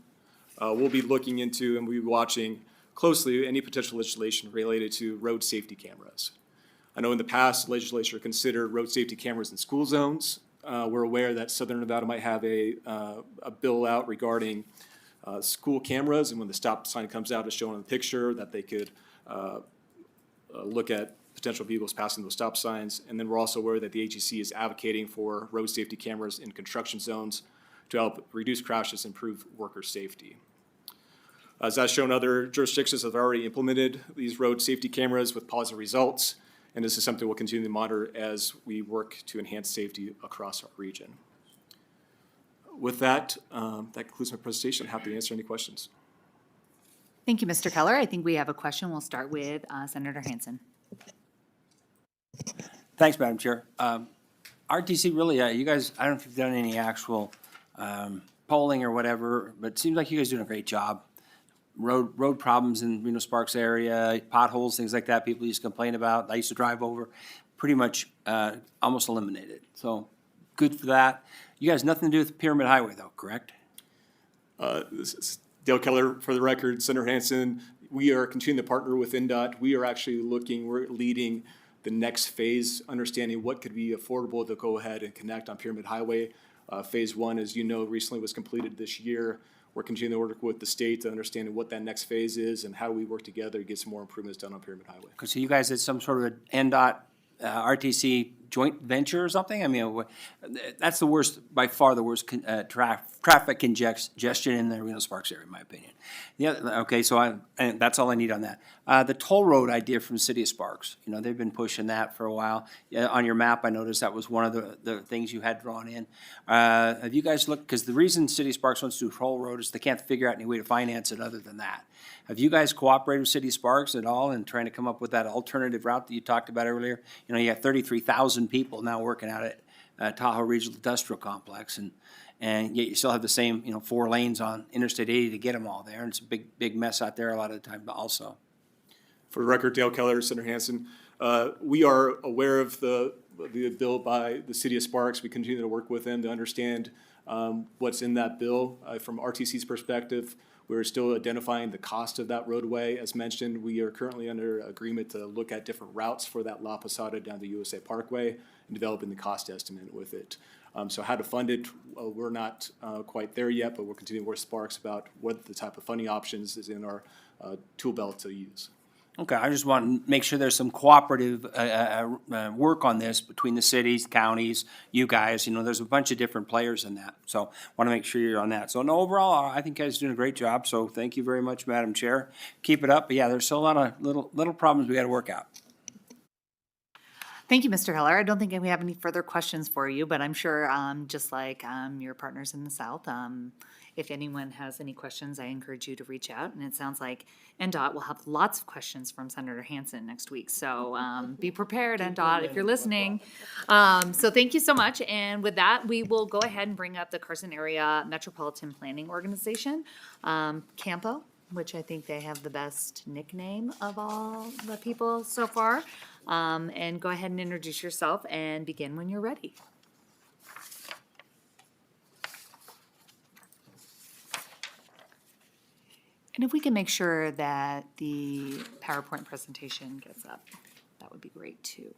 we'll be looking into and we'll be watching closely any potential legislation related to road safety cameras. I know in the past, the legislature considered road safety cameras in school zones. We're aware that Southern Nevada might have a bill out regarding school cameras, and when the stop sign comes out, it's shown in the picture that they could look at potential vehicles passing those stop signs. And then we're also aware that the AGC is advocating for road safety cameras in construction zones to help reduce crashes and improve worker safety. As that's shown, other jurisdictions have already implemented these road safety cameras with positive results, and this is something we'll continue to monitor as we work to enhance safety across our region. With that, that concludes my presentation. Happy to answer any questions. Thank you, Mr. Keller. I think we have a question. We'll start with Senator Hansen. Thanks, Madam Chair. RTC, really, you guys, I don't know if you've done any actual polling or whatever, but it seems like you guys are doing a great job. Road problems in Reno Sparks area, potholes, things like that, people used to complain about, I used to drive over, pretty much almost eliminated. So good for that. You guys, nothing to do with Pyramid Highway though, correct? This is Dale Keller, for the record. Senator Hansen, we are continuing to partner with NDOT. We are actually we're leading the next phase, understanding what could be affordable to go ahead and connect on Pyramid Highway. Phase 1, as you know, recently was completed this year. We're continuing to work with the state to understand what that next phase is and how we work together to get some more improvements done on Pyramid Highway. So you guys did some sort of an NDOT RTC joint venture or something? I mean, that's the worst, by far the worst traffic congestion in the Reno Sparks area, in my opinion. Okay, so and that's all I need on that. The toll road idea from the city of Sparks, you know, they've been pushing that for a while. On your map, I noticed that was one of the things you had drawn in. Have you guys looked, because the reason city of Sparks wants to do toll road is they can't figure out any way to finance it other than that. Have you guys cooperated with City of Sparks at all in trying to come up with that alternative route that you talked about earlier? You know, you have 33,000 people now working out at Tahoe Regional Industrial Complex, and yet you still have the same, you know, 4 lanes on Interstate 80 to get them all there, and it's a big mess out there a lot of the time also. For the record, Dale Keller, Senator Hansen, we are aware of the bill by the City of Sparks. We continue to work with them to understand what's in that bill. From RTC's perspective, we're still identifying the cost of that roadway. As mentioned, we are currently under agreement to look at different routes for that La Posada down to USA Parkway and developing the cost estimate with it. So how to fund it, we're not quite there yet, but we're continuing to work with Sparks about what the type of funding options is in our tool belt to use. Okay, I just want to make sure there's some cooperative work on this between the cities, counties, you guys. You know, there's a bunch of different players in that. So want to make sure you're on that. So no, overall, I think you guys are doing a great job. So thank you very much, Madam Chair. Keep it up. But yeah, there's still a lot of little problems we got to work out. Thank you, Mr. Heller. I don't think we have any further questions for you, but I'm sure just like your partners in the South, if anyone has any questions, I encourage you to reach out. And it sounds like NDOT will have lots of questions from Senator Hansen next week. So be prepared, NDOT, if you're listening. So thank you so much. And with that, we will go ahead and bring up the Carson Area Metropolitan Planning Organization, CAMPO, which I think they have the best nickname of all the people so far. And go ahead and introduce yourself and begin when you're ready. And if we can make sure that the PowerPoint presentation gets up, that would be great too.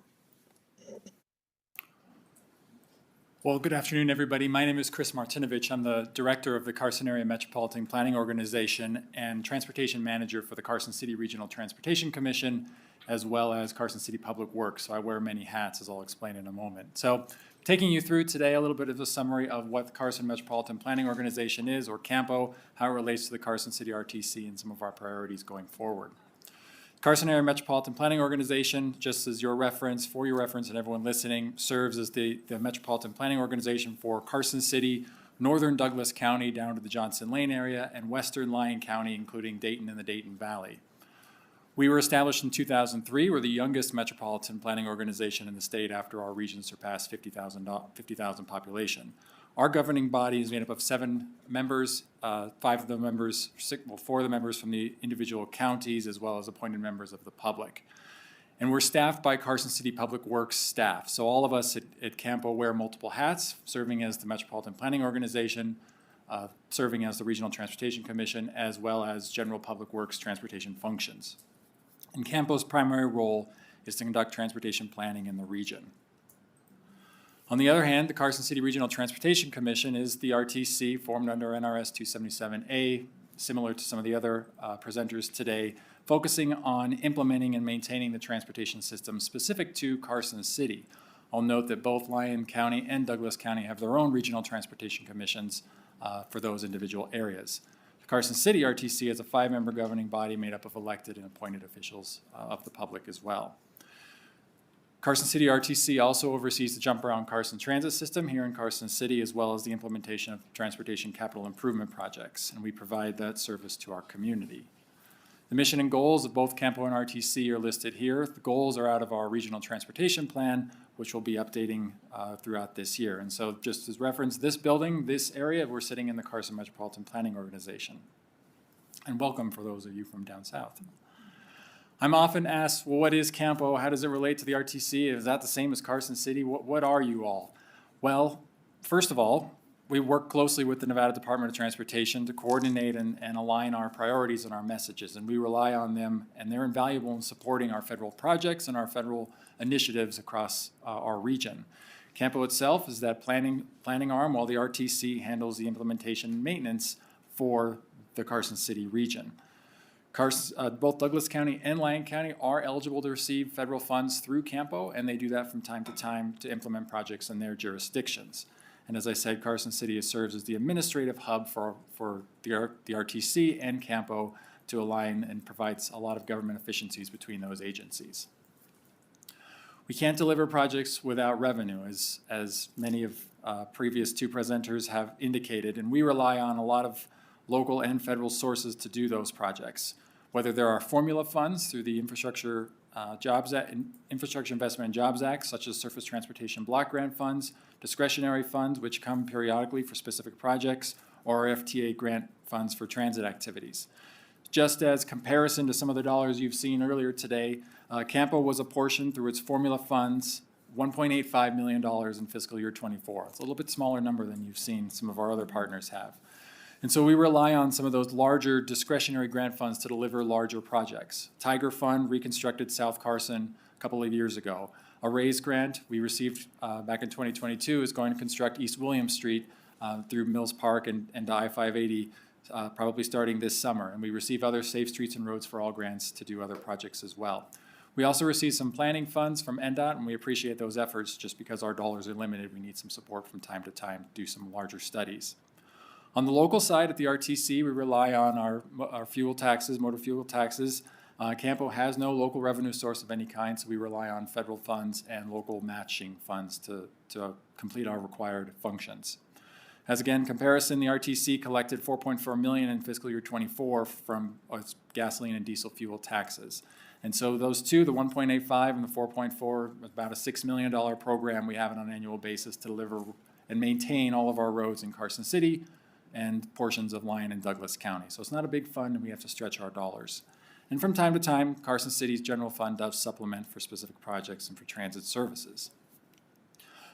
Well, good afternoon, everybody. My name is Chris Martinovich. I'm the director of the Carson Area Metropolitan Planning Organization and transportation manager for the Carson City Regional Transportation Commission, as well as Carson City Public Works. So I wear many hats, as I'll explain in a moment. So taking you through today a little bit of a summary of what the Carson Metropolitan Planning Organization is, or CAMPO, how it relates to the Carson City RTC, and some of our priorities going forward. Carson Area Metropolitan Planning Organization, just as your reference, for your reference and everyone listening, serves as the Metropolitan Planning Organization for Carson City, Northern Douglas County down to the Johnson Lane area, and Western Lyon County, including Dayton and the Dayton Valley. We were established in 2003. We're the youngest metropolitan planning organization in the state after our region surpassed 50,000 population. Our governing body is made up of 7 members, 4 of the members from the individual counties, as well as appointed members of the public. And we're staffed by Carson City Public Works staff. So all of us at CAMPO wear multiple hats, serving as the Metropolitan Planning Organization, serving as the Regional Transportation Commission, as well as General Public Works transportation functions. And CAMPO's primary role is to conduct transportation planning in the region. On the other hand, the Carson City Regional Transportation Commission is the RTC formed under NRS 277A, similar to some of the other presenters today, focusing on implementing and maintaining the transportation system specific to Carson City. I'll note that both Lyon County and Douglas County have their own regional transportation commissions for those individual areas. The Carson City RTC is a 5-member governing body made up of elected and appointed officials of the public as well. Carson City RTC also oversees the Jump Around Carson transit system here in Carson City, as well as the implementation of transportation capital improvement projects, and we provide that service to our community. The mission and goals of both Campo and RTC are listed here. The goals are out of our regional transportation plan, which we'll be updating throughout this year. And so just as reference, this building, this area, we're sitting in the Carson Metropolitan Planning Organization. And welcome for those of you from down south. I'm often asked, well, what is Campo? How does it relate to the RTC? Is that the same as Carson City? What are you all? Well, first of all, we work closely with the Nevada Department of Transportation to coordinate and align our priorities and our messages, and we rely on them, and they're invaluable in supporting our federal projects and our federal initiatives across our region. Campo itself is that planning arm, while the RTC handles the implementation and maintenance for the Carson City region. Both Douglas County and Lyon County are eligible to receive federal funds through Campo, and they do that from time to time to implement projects in their jurisdictions. And as I said, Carson City serves as the administrative hub for the RTC and Campo to align and provides a lot of government efficiencies between those agencies. We can't deliver projects without revenue, as many of previous two presenters have indicated, and we rely on a lot of local and federal sources to do those projects. Whether there are formula funds through the Infrastructure Investment and Jobs Act, such as Surface Transportation Block Grant funds, discretionary funds, which come periodically for specific projects, or FTA grant funds for transit activities. Just as comparison to some of the dollars you've seen earlier today, Campo was apportioned through its formula funds $1.85 million in fiscal year 24. It's a little bit smaller number than you've seen some of our other partners have. And so we rely on some of those larger discretionary grant funds to deliver larger projects. Tiger Fund reconstructed South Carson a couple of years ago. A RAISE grant we received back in 2022 is going to construct East William Street through Mills Park and to I-580 probably starting this summer. And we receive other Safe Streets and Roads for All grants to do other projects as well. We also receive some planning funds from NDOT, and we appreciate those efforts. Just because our dollars are limited, we need some support from time to time to do some larger studies. On the local side at the RTC, we rely on our fuel taxes, motor fuel taxes. Campo has no local revenue source of any kind, so we rely on federal funds and local matching funds to complete our required functions. As again, comparison, the RTC collected $4.4 million in fiscal year 24 from its gasoline and diesel fuel taxes. And so those two, the 1.85 and the 4.4, about a $6 million program we have on an annual basis to deliver and maintain all of our roads in Carson City and portions of Lyon and Douglas County. So it's not a big fund, and we have to stretch our dollars. And from time to time, Carson City's general fund does supplement for specific projects and for transit services.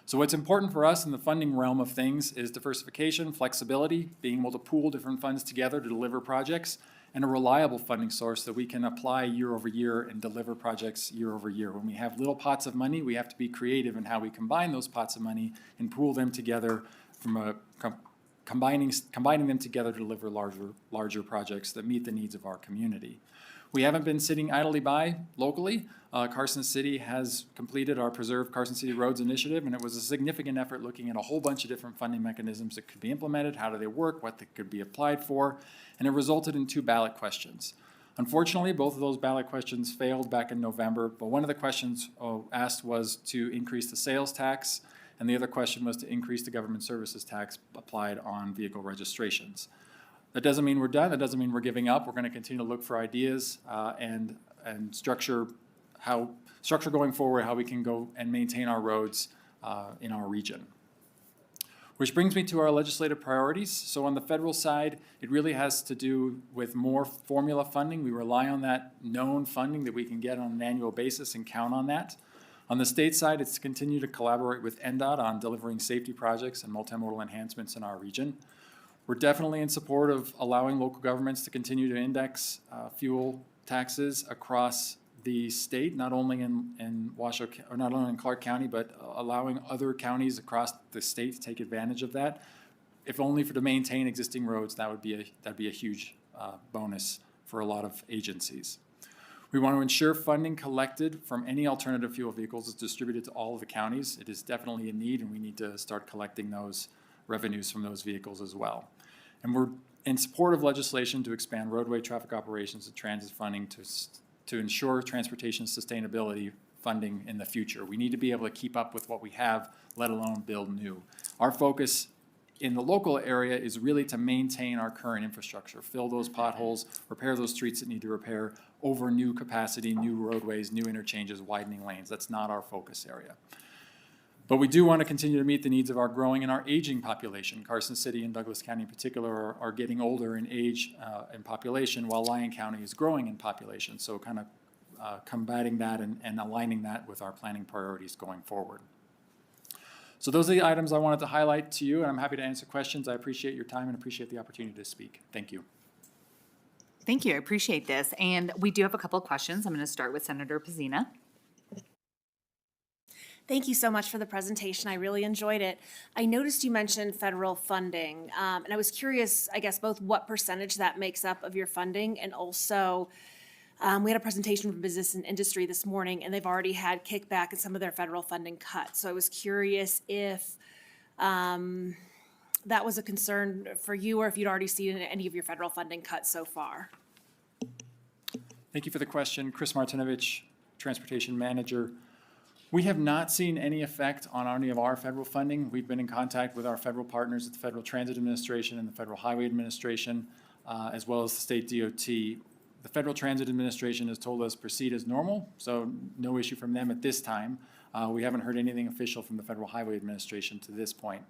So what's important for us in the funding realm of things is diversification, flexibility, being able to pool different funds together to deliver projects, and a reliable funding source that we can apply year over year and deliver projects year over year. When we have little pots of money, we have to be creative in how we combine those pots of money and pool them together from combining them together to deliver larger projects that meet the needs of our community. We haven't been sitting idly by locally. Carson City has completed our Preserve Carson City Roads initiative, and it was a significant effort looking at a whole bunch of different funding mechanisms that could be implemented, how do they work, what they could be applied for, and it resulted in 2 ballot questions. Unfortunately, both of those ballot questions failed back in November, but one of the questions asked was to increase the sales tax, and the other question was to increase the government services tax applied on vehicle registrations. That doesn't mean we're done. That doesn't mean we're giving up. We're going to continue to look for ideas and structure going forward how we can go and maintain our roads in our region. Which brings me to our legislative priorities. So on the federal side, it really has to do with more formula funding. We rely on that known funding that we can get on an annual basis and count on that. On the state side, it's to continue to collaborate with NDOT on delivering safety projects and multimodal enhancements in our region. We're definitely in support of allowing local governments to continue to index fuel taxes across the state, not only in Washoe, or not only in Clark County, but allowing other counties across the state to take advantage of that. If only to maintain existing roads, that'd be a huge bonus for a lot of agencies. We want to ensure funding collected from any alternative fuel vehicles is distributed to all of the counties. It is definitely a need, and we need to start collecting those revenues from those vehicles as well. And we're in support of legislation to expand roadway traffic operations and transit funding to ensure transportation sustainability funding in the future. We need to be able to keep up with what we have, let alone build new. Our focus in the local area is really to maintain our current infrastructure, fill those potholes, repair those streets that need to repair over new capacity, new roadways, new interchanges, widening lanes. That's not our focus area. But we do want to continue to meet the needs of our growing and our aging population. Carson City and Douglas County in particular are getting older in age and population, while Lyon County is growing in population. So kind of combating that and aligning that with our planning priorities going forward. So those are the items I wanted to highlight to you, and I'm happy to answer questions. I appreciate your time and appreciate the opportunity to speak. Thank you. Thank you. I appreciate this. And we do have a couple of questions. I'm going to start with Senator Pizzina. Thank you so much for the presentation. I really enjoyed it. I noticed you mentioned federal funding, and I was curious, I guess, both what percentage that makes up of your funding, and also we had a presentation from Business and Industry this morning, and they've already had kickback and some of their federal funding cut. So I was curious if that was a concern for you, or if you'd already seen any of your federal funding cut so far. Thank you for the question. Chris Martinovich, Transportation Manager. We have not seen any effect on any of our federal funding. We've been in contact with our federal partners at the Federal Transit Administration and the Federal Highway Administration, as well as the state DOT. The Federal Transit Administration has told us proceed as normal, so no issue from them at this time. We haven't heard anything official from the Federal Highway Administration to this point.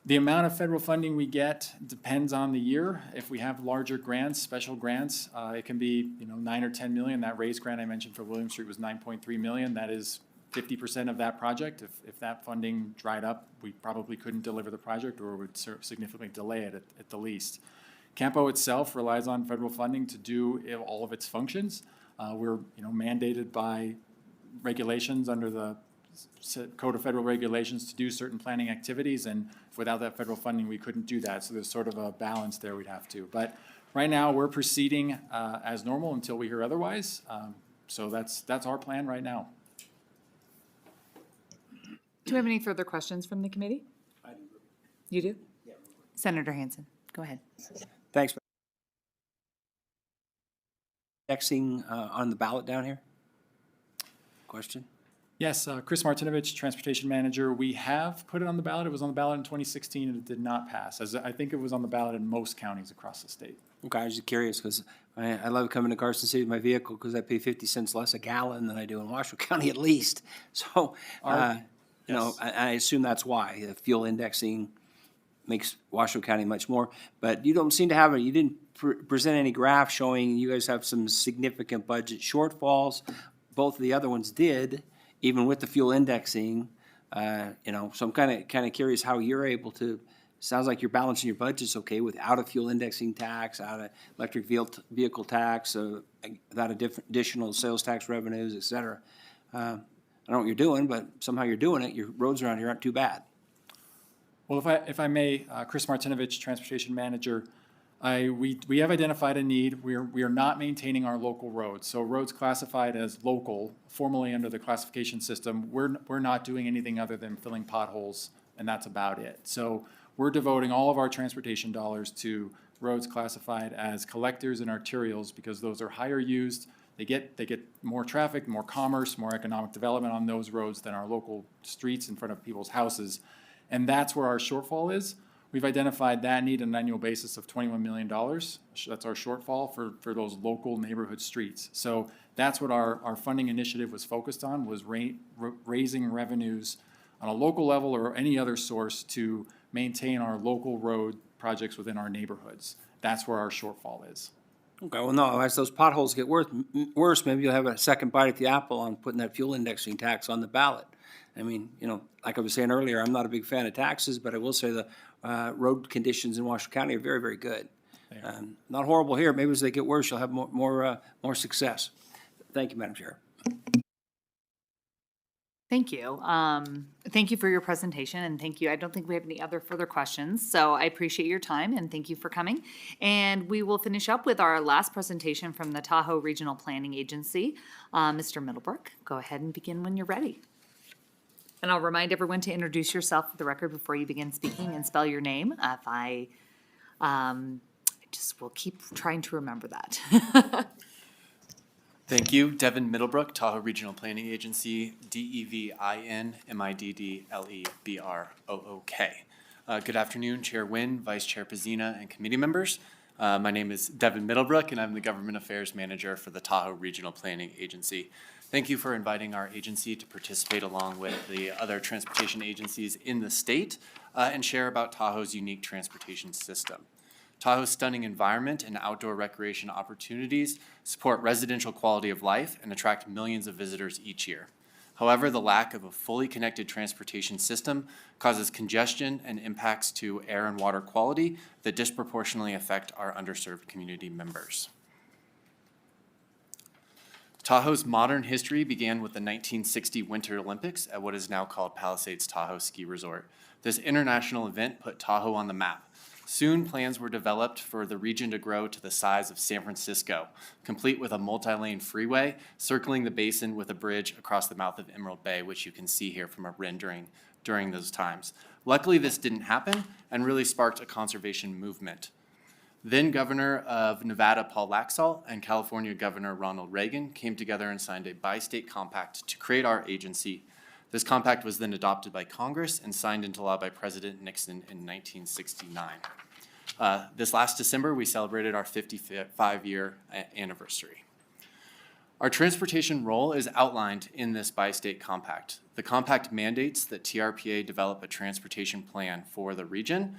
The amount of federal funding we get depends on the year. If we have larger grants, special grants, it can be 9 or 10 million. That raise grant I mentioned for William Street was 9.3 million. That is 50% of that project. If that funding dried up, we probably couldn't deliver the project, or would significantly delay it at the least. Campo itself relies on federal funding to do all of its functions. We're mandated by regulations under the Code of Federal Regulations to do certain planning activities, and without that federal funding, we couldn't do that. So there's sort of a balance there we'd have to. But right now, we're proceeding as normal until we hear otherwise. So that's our plan right now. Do we have any further questions from the committee? I do. You do? Yeah. Senator Hansen, go ahead. Thanks. Indexing on the ballot down here? Question? Yes, Chris Martinovich, Transportation Manager. We have put it on the ballot. It was on the ballot in 2016 and it did not pass. As I think it was on the ballot in most counties across the state. Okay, I was just curious because I love coming to Carson City with my vehicle because I pay 50 cents less a gallon than I do in Washoe County at least. So, I assume that's why. The fuel indexing makes Washoe County much more. But you don't seem to have you didn't present any graph showing you guys have some significant budget shortfalls. Both of the other ones did, even with the fuel indexing. So I'm kind of curious how you're able to. Sounds like you're balancing your budgets okay without a fuel indexing tax, out of electric vehicle tax, without additional sales tax revenues, et cetera. I don't know what you're doing, but somehow you're doing it. Your roads around here aren't too bad. Well, if I may, Chris Martinovich, Transportation Manager, we have identified a need. We are not maintaining our local roads. So roads classified as local, formally under the classification system, we're not doing anything other than filling potholes, and that's about it. So we're devoting all of our transportation dollars to roads classified as collectors and arterials because those are higher used. They get more traffic, more commerce, more economic development on those roads than our local streets in front of people's houses. And that's where our shortfall is. We've identified that need on an annual basis of $21 million. That's our shortfall for those local neighborhood streets. So that's what our funding initiative was focused on, was raising revenues on a local level or any other source to maintain our local road projects within our neighborhoods. That's where our shortfall is. Okay, well, no, as those potholes get worse, maybe you'll have a second bite at the apple on putting that fuel indexing tax on the ballot. I mean, like I was saying earlier, I'm not a big fan of taxes, but I will say the road conditions in Washoe County are very, very good. Not horrible here. Maybe as they get worse, you'll have more success. Thank you, Madam Chair. Thank you. Thank you for your presentation, and thank you. I don't think we have any other further questions, so I appreciate your time, and thank you for coming. And we will finish up with our last presentation from the Tahoe Regional Planning Agency. Mr. Middlebrook, go ahead and begin when you're ready. And I'll remind everyone to introduce yourself for the record before you begin speaking and spell your name. If I just will keep trying to remember that. Thank you. Devin Middlebrook, Tahoe Regional Planning Agency, DEVIN MIDDLEBROOK. Good afternoon, Chair Nguyen, Vice Chair Pazina, and committee members. My name is Devin Middlebrook, and I'm the Government Affairs Manager for the Tahoe Regional Planning Agency. Thank you for inviting our agency to participate along with the other transportation agencies in the state and share about Tahoe's unique transportation system. Tahoe's stunning environment and outdoor recreation opportunities support residential quality of life and attract millions of visitors each year. However, the lack of a fully connected transportation system causes congestion and impacts to air and water quality that disproportionately affect our underserved community members. Tahoe's modern history began with the 1960 Winter Olympics at what is now called Palisades Tahoe Ski Resort. This international event put Tahoe on the map. Soon, plans were developed for the region to grow to the size of San Francisco, complete with a multi-lane freeway circling the basin with a bridge across the mouth of Emerald Bay, which you can see here from a rendering during those times. Luckily, this didn't happen and really sparked a conservation movement. Then Governor of Nevada, Paul Laxalt, and California Governor Ronald Reagan came together and signed a bi-state compact to create our agency. This compact was then adopted by Congress and signed into law by President Nixon in 1969. This last December, we celebrated our 55-year anniversary. Our transportation role is outlined in this bi-state compact. The compact mandates that TRPA develop a transportation plan for the region.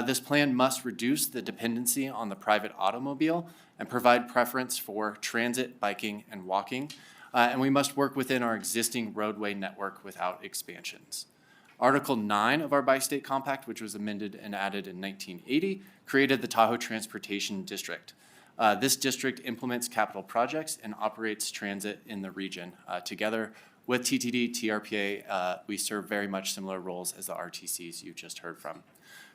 This plan must reduce the dependency on the private automobile and provide preference for transit, biking, and walking. And we must work within our existing roadway network without expansions. Article 9 of our bi-state compact, which was amended and added in 1980, created the Tahoe Transportation District. This district implements capital projects and operates transit in the region. Together with TTD, TRPA, we serve very much similar roles as the RTCs you just heard from.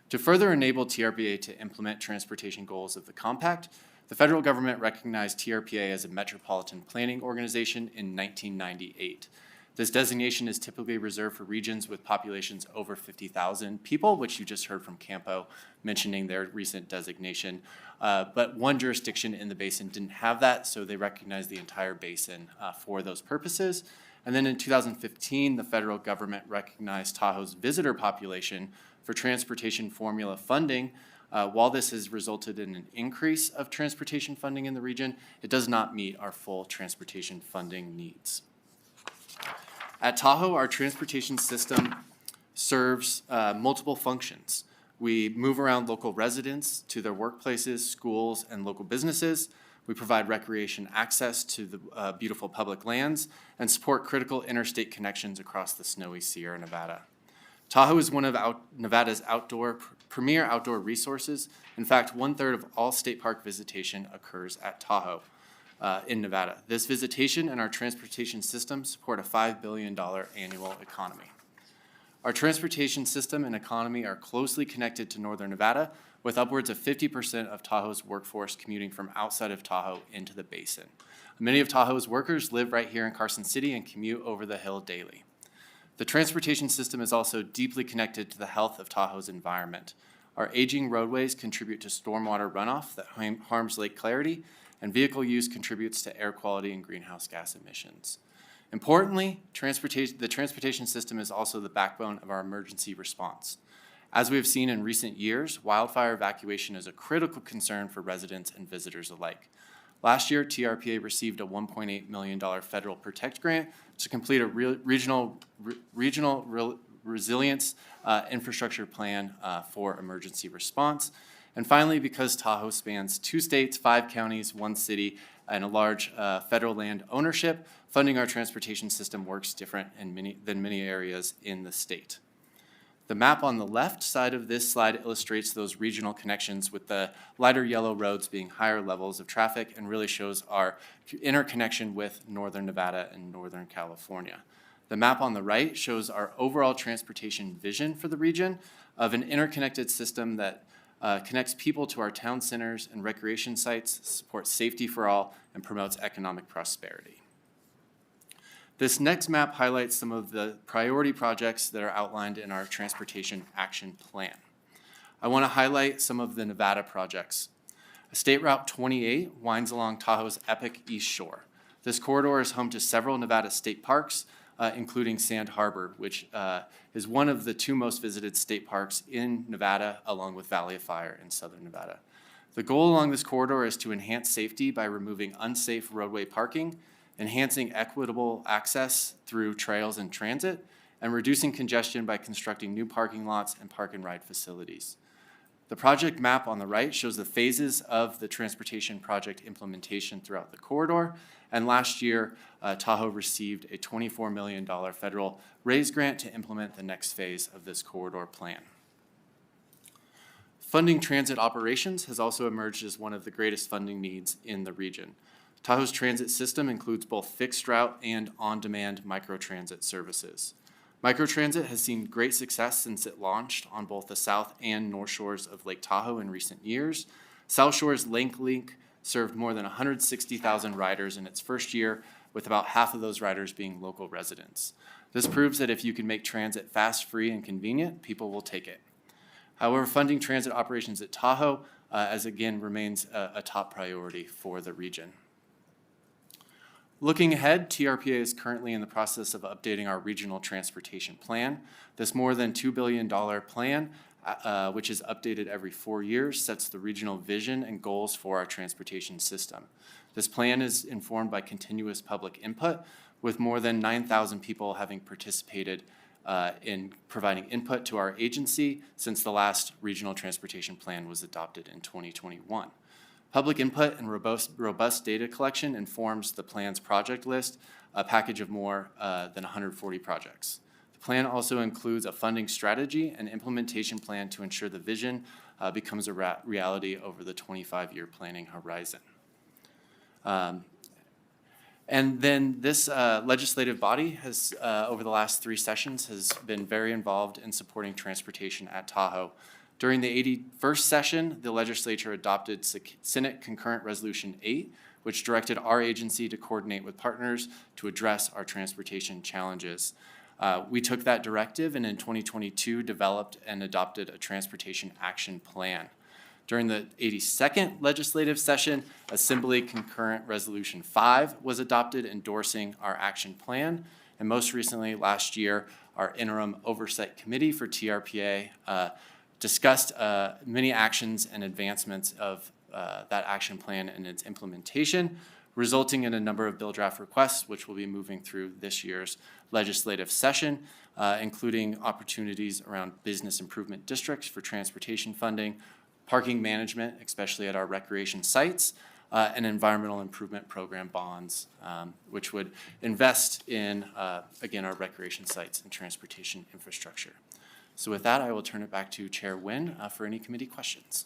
To further enable TRPA to implement transportation goals of the compact, the federal government recognized TRPA as a metropolitan planning organization in 1998. This designation is typically reserved for regions with populations over 50,000 people, which you just heard from Campo mentioning their recent designation. But one jurisdiction in the basin didn't have that, so they recognized the entire basin for those purposes. And then in 2015, the federal government recognized Tahoe's visitor population for transportation formula funding. While this has resulted in an increase of transportation funding in the region, it does not meet our full transportation funding needs. At Tahoe, our transportation system serves multiple functions. We move around local residents to their workplaces, schools, and local businesses. We provide recreation access to the beautiful public lands and support critical interstate connections across the snowy Sierra Nevada. Tahoe is one of Nevada's premier outdoor resources. In fact, 1/3 of all state park visitation occurs at Tahoe in Nevada. This visitation and our transportation system support a $5 billion annual economy. Our transportation system and economy are closely connected to northern Nevada, with upwards of 50% of Tahoe's workforce commuting from outside of Tahoe into the basin. Many of Tahoe's workers live right here in Carson City and commute over the hill daily. The transportation system is also deeply connected to the health of Tahoe's environment. Our aging roadways contribute to stormwater runoff that harms lake clarity, and vehicle use contributes to air quality and greenhouse gas emissions. Importantly, the transportation system is also the backbone of our emergency response. As we have seen in recent years, wildfire evacuation is a critical concern for residents and visitors alike. Last year, TRPA received a $1.8 million federal Protect grant to complete a regional resilience infrastructure plan for emergency response. And finally, because Tahoe spans 2 states, 5 counties, 1 city, and a large federal land ownership, funding our transportation system works different than many areas in the state. The map on the left side of this slide illustrates those regional connections, with the lighter yellow roads being higher levels of traffic, and really shows our interconnection with northern Nevada and northern California. The map on the right shows our overall transportation vision for the region of an interconnected system that connects people to our town centers and recreation sites, supports safety for all, and promotes economic prosperity. This next map highlights some of the priority projects that are outlined in our Transportation Action Plan. I want to highlight some of the Nevada projects. State Route 28 winds along Tahoe's epic East Shore. This corridor is home to several Nevada state parks, including Sand Harbor, which is one of the 2 most visited state parks in Nevada, along with Valley of Fire in southern Nevada. The goal along this corridor is to enhance safety by removing unsafe roadway parking, enhancing equitable access through trails and transit, and reducing congestion by constructing new parking lots and park and ride facilities. The project map on the right shows the phases of the transportation project implementation throughout the corridor. And last year, Tahoe received a $24 million federal RAISE grant to implement the next phase of this corridor plan. Funding transit operations has also emerged as one of the greatest funding needs in the region. Tahoe's transit system includes both fixed route and on-demand microtransit services. Microtransit has seen great success since it launched on both the south and north shores of Lake Tahoe in recent years. South Shore's Link served more than 160,000 riders in its first year, with about half of those riders being local residents. This proves that if you can make transit fast, free, and convenient, people will take it. However, funding transit operations at Tahoe, as again, remains a top priority for the region. Looking ahead, TRPA is currently in the process of updating our regional transportation plan. This more than $2 billion plan, which is updated every 4 years, sets the regional vision and goals for our transportation system. This plan is informed by continuous public input, with more than 9,000 people having participated in providing input to our agency since the last regional transportation plan was adopted in 2021. Public input and robust data collection informs the plan's project list, a package of more than 140 projects. The plan also includes a funding strategy and implementation plan to ensure the vision becomes a reality over the 25-year planning horizon. And then this legislative body has, over the last 3 sessions, has been very involved in supporting transportation at Tahoe. During the 81st session, the legislature adopted Senate Concurrent Resolution 8, which directed our agency to coordinate with partners to address our transportation challenges. We took that directive and in 2022 developed and adopted a Transportation Action Plan. During the 82nd legislative session, Assembly Concurrent Resolution 5 was adopted endorsing our action plan. And most recently, last year, our Interim Oversight Committee for TRPA discussed many actions and advancements of that action plan and its implementation, resulting in a number of bill draft requests, which will be moving through this year's legislative session, including opportunities around business improvement districts for transportation funding, parking management, especially at our recreation sites, and environmental improvement program bonds, which would invest in, again, our recreation sites and transportation infrastructure. So with that, I will turn it back to Chair Nguyen for any committee questions.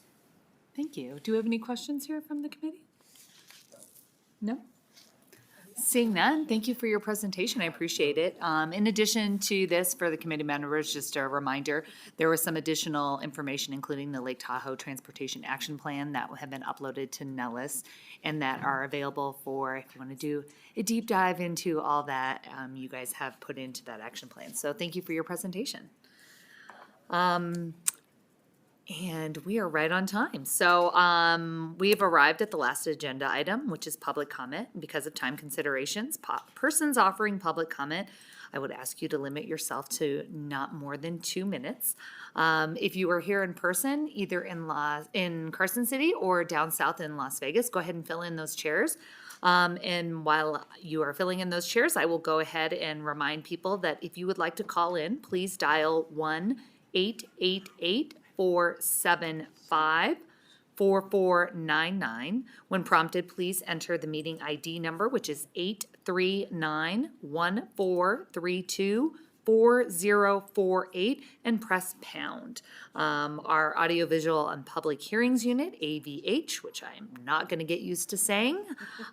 Thank you. Do we have any questions here from the committee? No? Seeing none, thank you for your presentation. I appreciate it. In addition to this, for the committee members, just a reminder, there was some additional information, including the Lake Tahoe Transportation Action Plan that have been uploaded to Nellis and that are available for, if you want to do a deep dive into all that, you guys have put into that action plan. So thank you for your presentation. And we are right on time. So we have arrived at the last agenda item, which is public comment. And because of time considerations, persons offering public comment, I would ask you to limit yourself to not more than 2 minutes. If you are here in person, either in Carson City or down south in Las Vegas, go ahead and fill in those chairs. And while you are filling in those chairs, I will go ahead and remind people that if you would like to call in, please dial 1-888-475-4499. When prompted, please enter the meeting ID number, which is 8391432 4048 and press pound. Our audiovisual and public hearings unit, AVH, which I'm not going to get used to saying,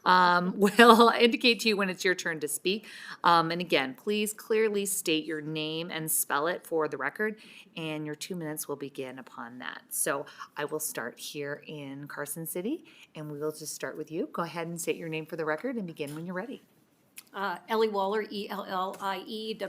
will indicate to you when it's your turn to speak. And again, please clearly state your name and spell it for the record, and your 2 minutes will begin upon that. So I will start here in Carson City, and we will just start with you. Go ahead and state your name for the record and begin when you're ready. Ellie Waller, Elliewaller,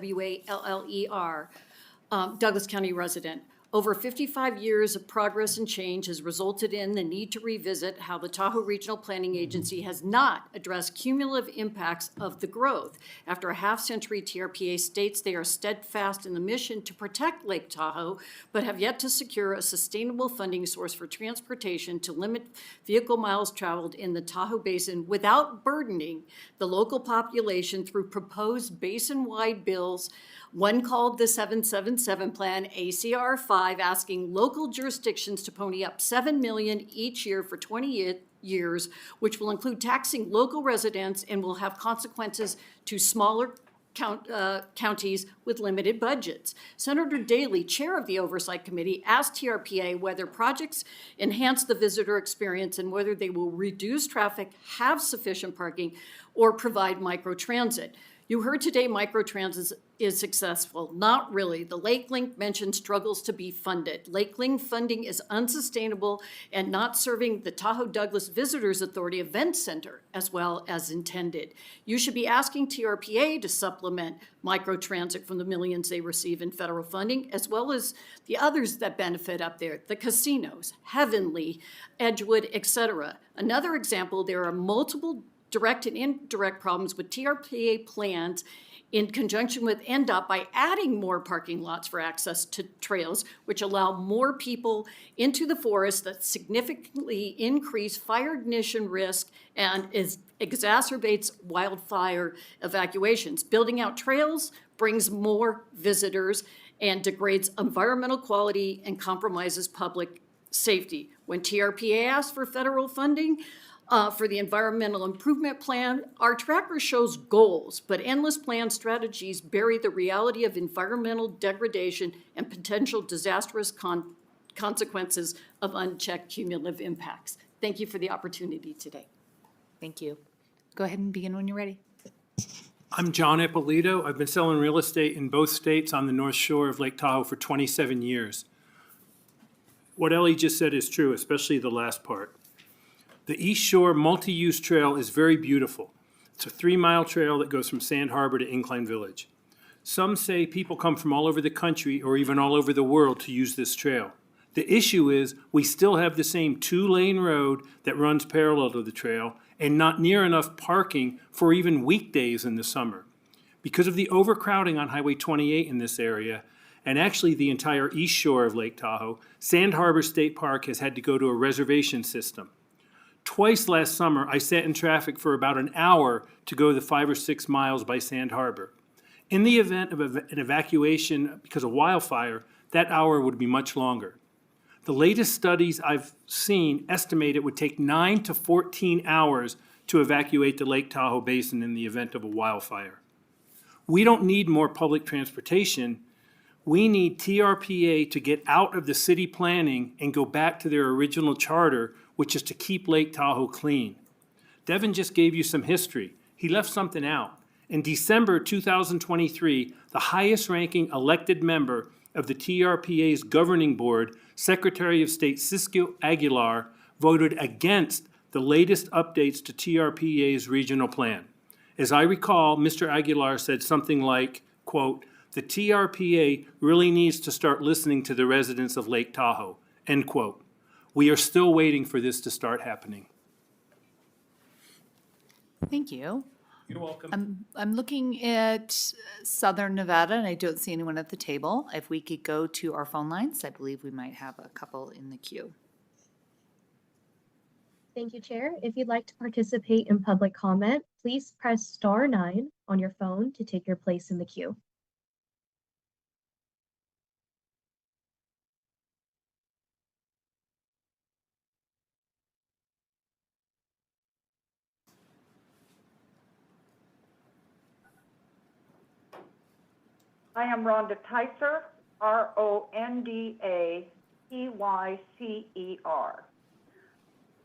Douglas County resident. Over 55 years of progress and change has resulted in the need to revisit how the Tahoe Regional Planning Agency has not addressed cumulative impacts of the growth. After a half-century, TRPA states they are steadfast in the mission to protect Lake Tahoe, but have yet to secure a sustainable funding source for transportation to limit vehicle miles traveled in the Tahoe Basin without burdening the local population through proposed basin-wide bills, one called the 777 Plan, ACR 5, asking local jurisdictions to pony up $7 million each year for 20 years, which will include taxing local residents and will have consequences to smaller counties with limited budgets. Senator Daley, chair of the Oversight Committee, asked TRPA whether projects enhance the visitor experience and whether they will reduce traffic, have sufficient parking, or provide microtransit. You heard today microtransit is successful. Not really. The Lake Link mentioned struggles to be funded. Lake Link funding is unsustainable and not serving the Tahoe Douglas Visitors Authority Event Center as well as intended. You should be asking TRPA to supplement microtransit from the millions they receive in federal funding, as well as the others that benefit up there, the casinos, Heavenly, Edgewood, etc. Another example, there are multiple direct and indirect problems with TRPA plans in conjunction with NDOT by adding more parking lots for access to trails, which allow more people into the forest that significantly increase fire ignition risk and exacerbates wildfire evacuations. Building out trails brings more visitors and degrades environmental quality and compromises public safety. When TRPA asks for federal funding, for the environmental improvement plan, our tracker shows goals, but endless plan strategies bury the reality of environmental degradation and potential disastrous consequences of unchecked cumulative impacts. Thank you for the opportunity today. Thank you. Go ahead and begin when you're ready. I'm John Ippolito. I've been selling real estate in both states on the North Shore of Lake Tahoe for 27 years. What Ellie just said is true, especially the last part. The East Shore Multi-Use Trail is very beautiful. It's a 3-mile trail that goes from Sand Harbor to Incline Village. Some say people come from all over the country or even all over the world to use this trail. The issue is we still have the same 2-lane road that runs parallel to the trail and not near enough parking for even weekdays in the summer. Because of the overcrowding on Highway 28 in this area, and actually the entire East Shore of Lake Tahoe, Sand Harbor State Park has had to go to a reservation system. Twice last summer, I sat in traffic for about an hour to go the 5 or 6 miles by Sand Harbor. In the event of an evacuation because of wildfire, that hour would be much longer. The latest studies I've seen estimate it would take 9 to 14 hours to evacuate the Lake Tahoe Basin in the event of a wildfire. We don't need more public transportation. We need TRPA to get out of the city planning and go back to their original charter, which is to keep Lake Tahoe clean. Devin just gave you some history. He left something out. In December 2023, the highest-ranking elected member of the TRPA's governing board, Secretary of State Cisco Aguilar, voted against the latest updates to TRPA's regional plan. As I recall, Mr. Aguilar said something like, quote, "The TRPA really needs to start listening to the residents of Lake Tahoe," end quote. We are still waiting for this to start happening. Thank you. You're welcome. I'm looking at Southern Nevada, and I don't see anyone at the table. If we could go to our phone lines, I believe we might have a couple in the queue. Thank you, Chair. If you'd like to participate in public comment, please press *9 on your phone to take your place in the queue. I am Rhonda Teicer, R-O-N-D-A-T-Y-C-E-R.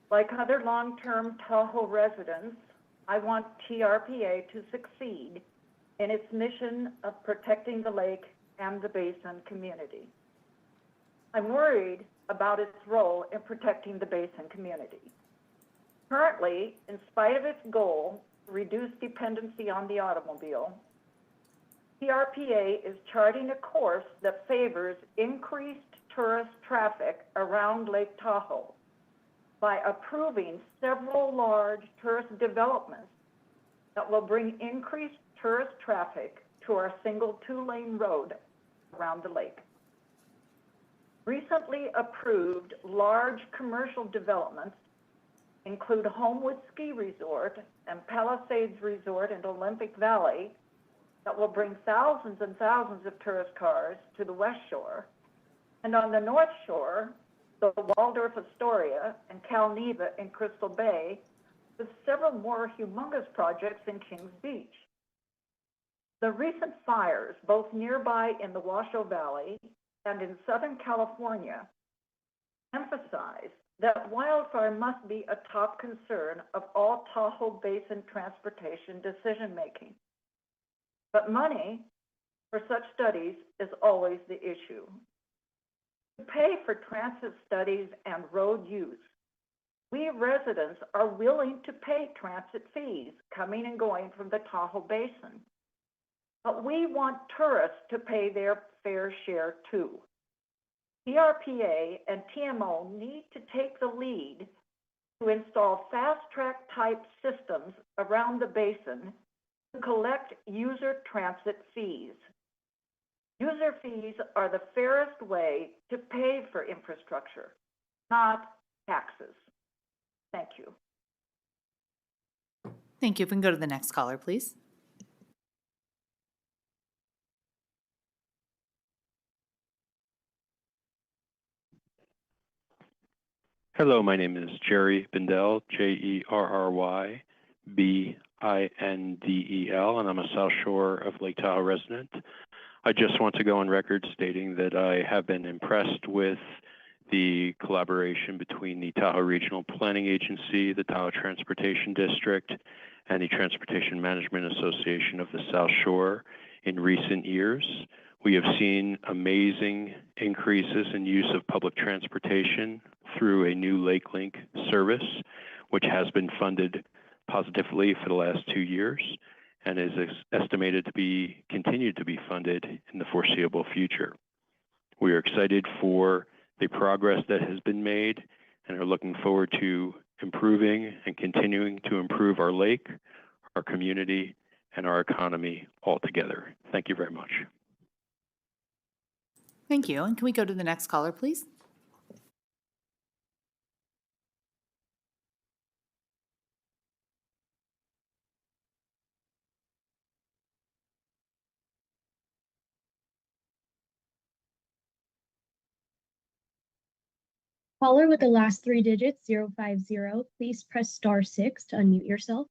Like other long-term Tahoe residents, I want TRPA to succeed in its mission of protecting the lake and the basin community. I'm worried about its role in protecting the basin community. Currently, in spite of its goal to reduce dependency on the automobile, TRPA is charting a course that favors increased tourist traffic around Lake Tahoe by approving several large tourist developments that will bring increased tourist traffic to our single two-lane road around the lake. Recently approved large commercial developments include Homewood Ski Resort and Palisades Resort in Olympic Valley that will bring thousands and thousands of tourist cars to the West Shore. And on the North Shore, the Waldorf Astoria and Cal Neva in Crystal Bay, with several more humongous projects in Kings Beach. The recent fires, both nearby in the Washoe Valley and in Southern California, emphasize that wildfire must be a top concern of all Tahoe Basin transportation decision-making. But money for such studies is always the issue. To pay for transit studies and road use, we residents are willing to pay transit fees coming and going from the Tahoe Basin. But we want tourists to pay their fair share too. TRPA and TMO need to take the lead to install fast-track type systems around the basin to collect user transit fees. User fees are the fairest way to pay for infrastructure, not taxes. Thank you. Thank you. If we can go to the next caller, please. Hello, my name is Jerry Bindel, Jerry Bindel, and I'm a South Shore of Lake Tahoe resident. I just want to go on record stating that I have been impressed with the collaboration between the Tahoe Regional Planning Agency, the Tahoe Transportation District, and the Transportation Management Association of the South Shore in recent years. We have seen amazing increases in use of public transportation through a new Lake Link service, which has been funded positively for the last 2 years and is estimated to be continued to be funded in the foreseeable future. We are excited for the progress that has been made and are looking forward to improving and continuing to improve our lake, our community, and our economy altogether. Thank you very much. Thank you. And can we go to the next caller, please? Caller with the last three digits, 050, please press *6 to unmute yourself.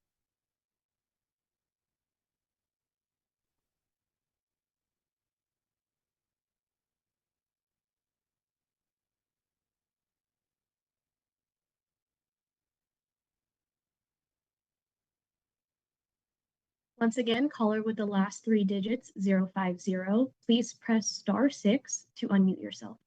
Once again, caller with the last three digits, 050, please press *6 to unmute yourself.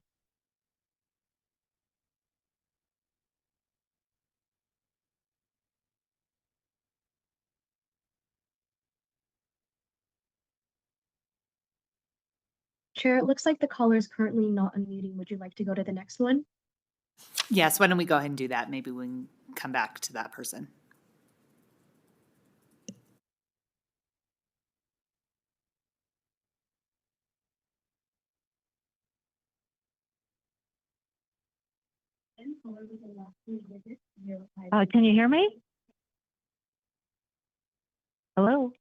Chair, it looks like the caller is currently not unmuting. Would you like to go to the next one? Yes, why don't we go ahead and do that? Maybe we can come back to that person. Can you hear me? Hello?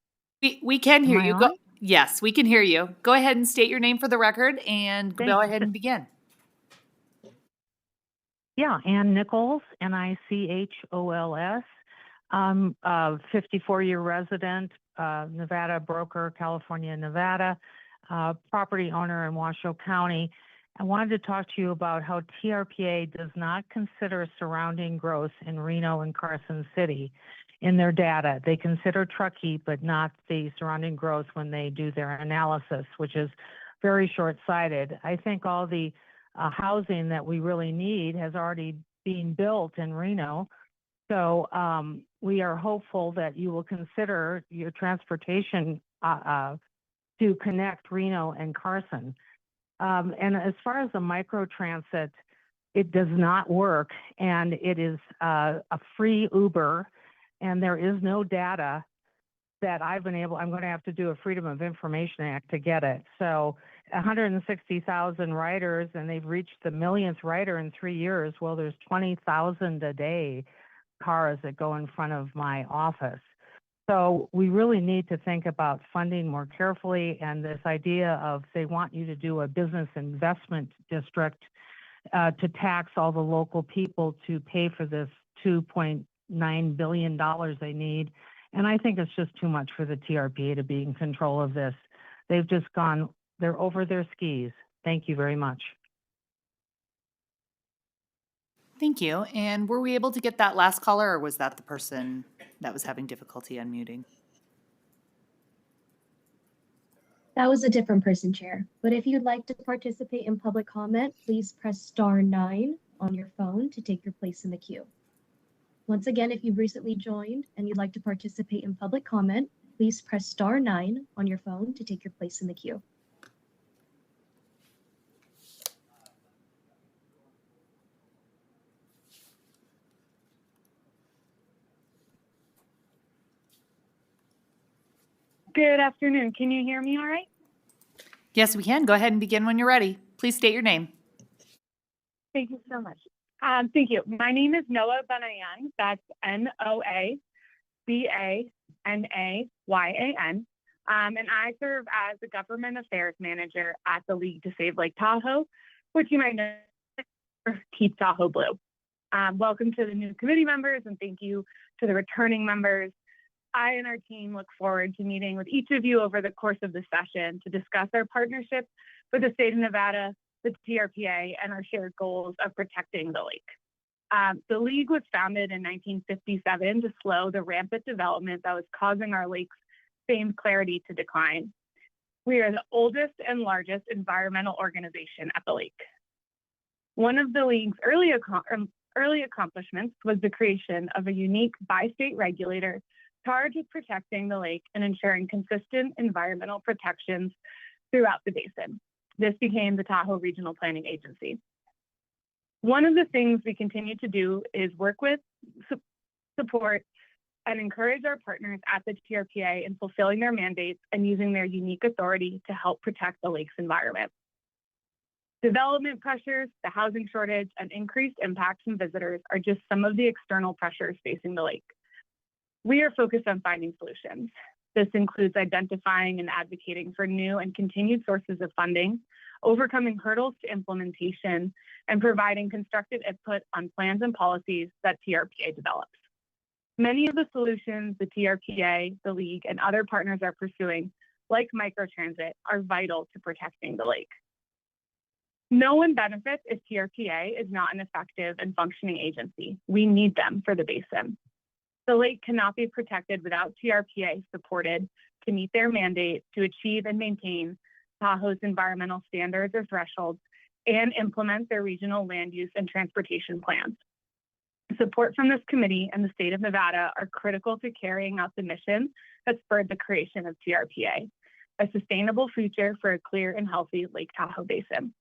We can hear Am I you. on? Yes, we can hear you. Go ahead and state your name for the record and go Thanks. ahead and begin. Yeah, Ann Nichols, Nichols. I'm a 54-year resident, Nevada broker, California, Nevada. property owner in Washoe County. I wanted to talk to you about how TRPA does not consider surrounding growth in Reno and Carson City in their data. They consider Truckee, but not the surrounding growth when they do their analysis, which is very short-sighted. I think all the housing that we really need has already been built in Reno. So we are hopeful that you will consider your transportation to connect Reno and Carson. And as far as the microtransit, it does not work, and it is a free Uber, and there is no data that I'm going to have to do a Freedom of Information Act to get it. So 160,000 riders, and they've reached the millionth rider in 3 years. Well, there's 20,000 a day cars that go in front of my office. So we really need to think about funding more carefully, and this idea of they want you to do a business investment district to tax all the local people to pay for this $2.9 billion they need. And I think it's just too much for the TRPA to be in control of this. They're over their skis. Thank you very much. Thank you. And were we able to get that last caller, or was that the person that was having difficulty unmuting? That was a different person, Chair. But if you'd like to participate in public comment, please press star 9 on your phone to take your place in the queue. Once again, if you've recently joined and you'd like to participate in public comment, please press star 9 on your phone to take your place in the queue. Good afternoon. Can you hear me all right? Yes, we can. Go ahead and begin when you're ready. Please state your name. Thank you so much. Thank you. My name is Noah Banayan. That's NoaBanayan. And I serve as the Government Affairs Manager at the League to Save Lake Tahoe, which you might know Keep Tahoe Blue. Welcome to the new committee members, and thank you to the returning members. I and our team look forward to meeting with each of you over the course of the session to discuss our partnership with the state of Nevada, the TRPA, and our shared goals of protecting the lake. The League was founded in 1957 to slow the rampant development that was causing our lake's famed clarity to decline. We are the oldest and largest environmental organization at the lake. One of the League's early accomplishments was the creation of a unique bi-state regulator charged with protecting the lake and ensuring consistent environmental protections throughout the basin. This became the Tahoe Regional Planning Agency. One of the things we continue to do is work with, support, and encourage our partners at the TRPA in fulfilling their mandates and using their unique authority to help protect the lake's environment. Development pressures, the housing shortage, and increased impacts from visitors are just some of the external pressures facing the lake. We are focused on finding solutions. This includes identifying and advocating for new and continued sources of funding, overcoming hurdles to implementation, and providing constructive input on plans and policies that TRPA develops. Many of the solutions the TRPA, the League, and other partners are pursuing, like microtransit, are vital to protecting the lake. No one benefits if TRPA is not an effective and functioning agency. We need them for the basin. The lake cannot be protected without TRPA supported to meet their mandate to achieve and maintain Tahoe's environmental standards or thresholds and implement their regional land use and transportation plans. Support from this committee and the state of Nevada are critical to carrying out the mission that spurred the creation of TRPA, a sustainable future for a clear and healthy Lake Tahoe basin.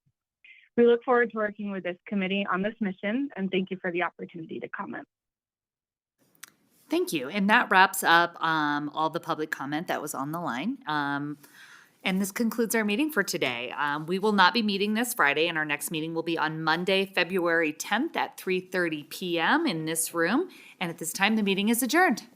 We look forward to working with this committee on this mission, and thank you for the opportunity to comment. Thank you. And that wraps up all the public comment that was on the line. And this concludes our meeting for today. We will not be meeting this Friday, and our next meeting will be on Monday, February 10th at 3:30 p.m. in this room. And at this time, the meeting is adjourned.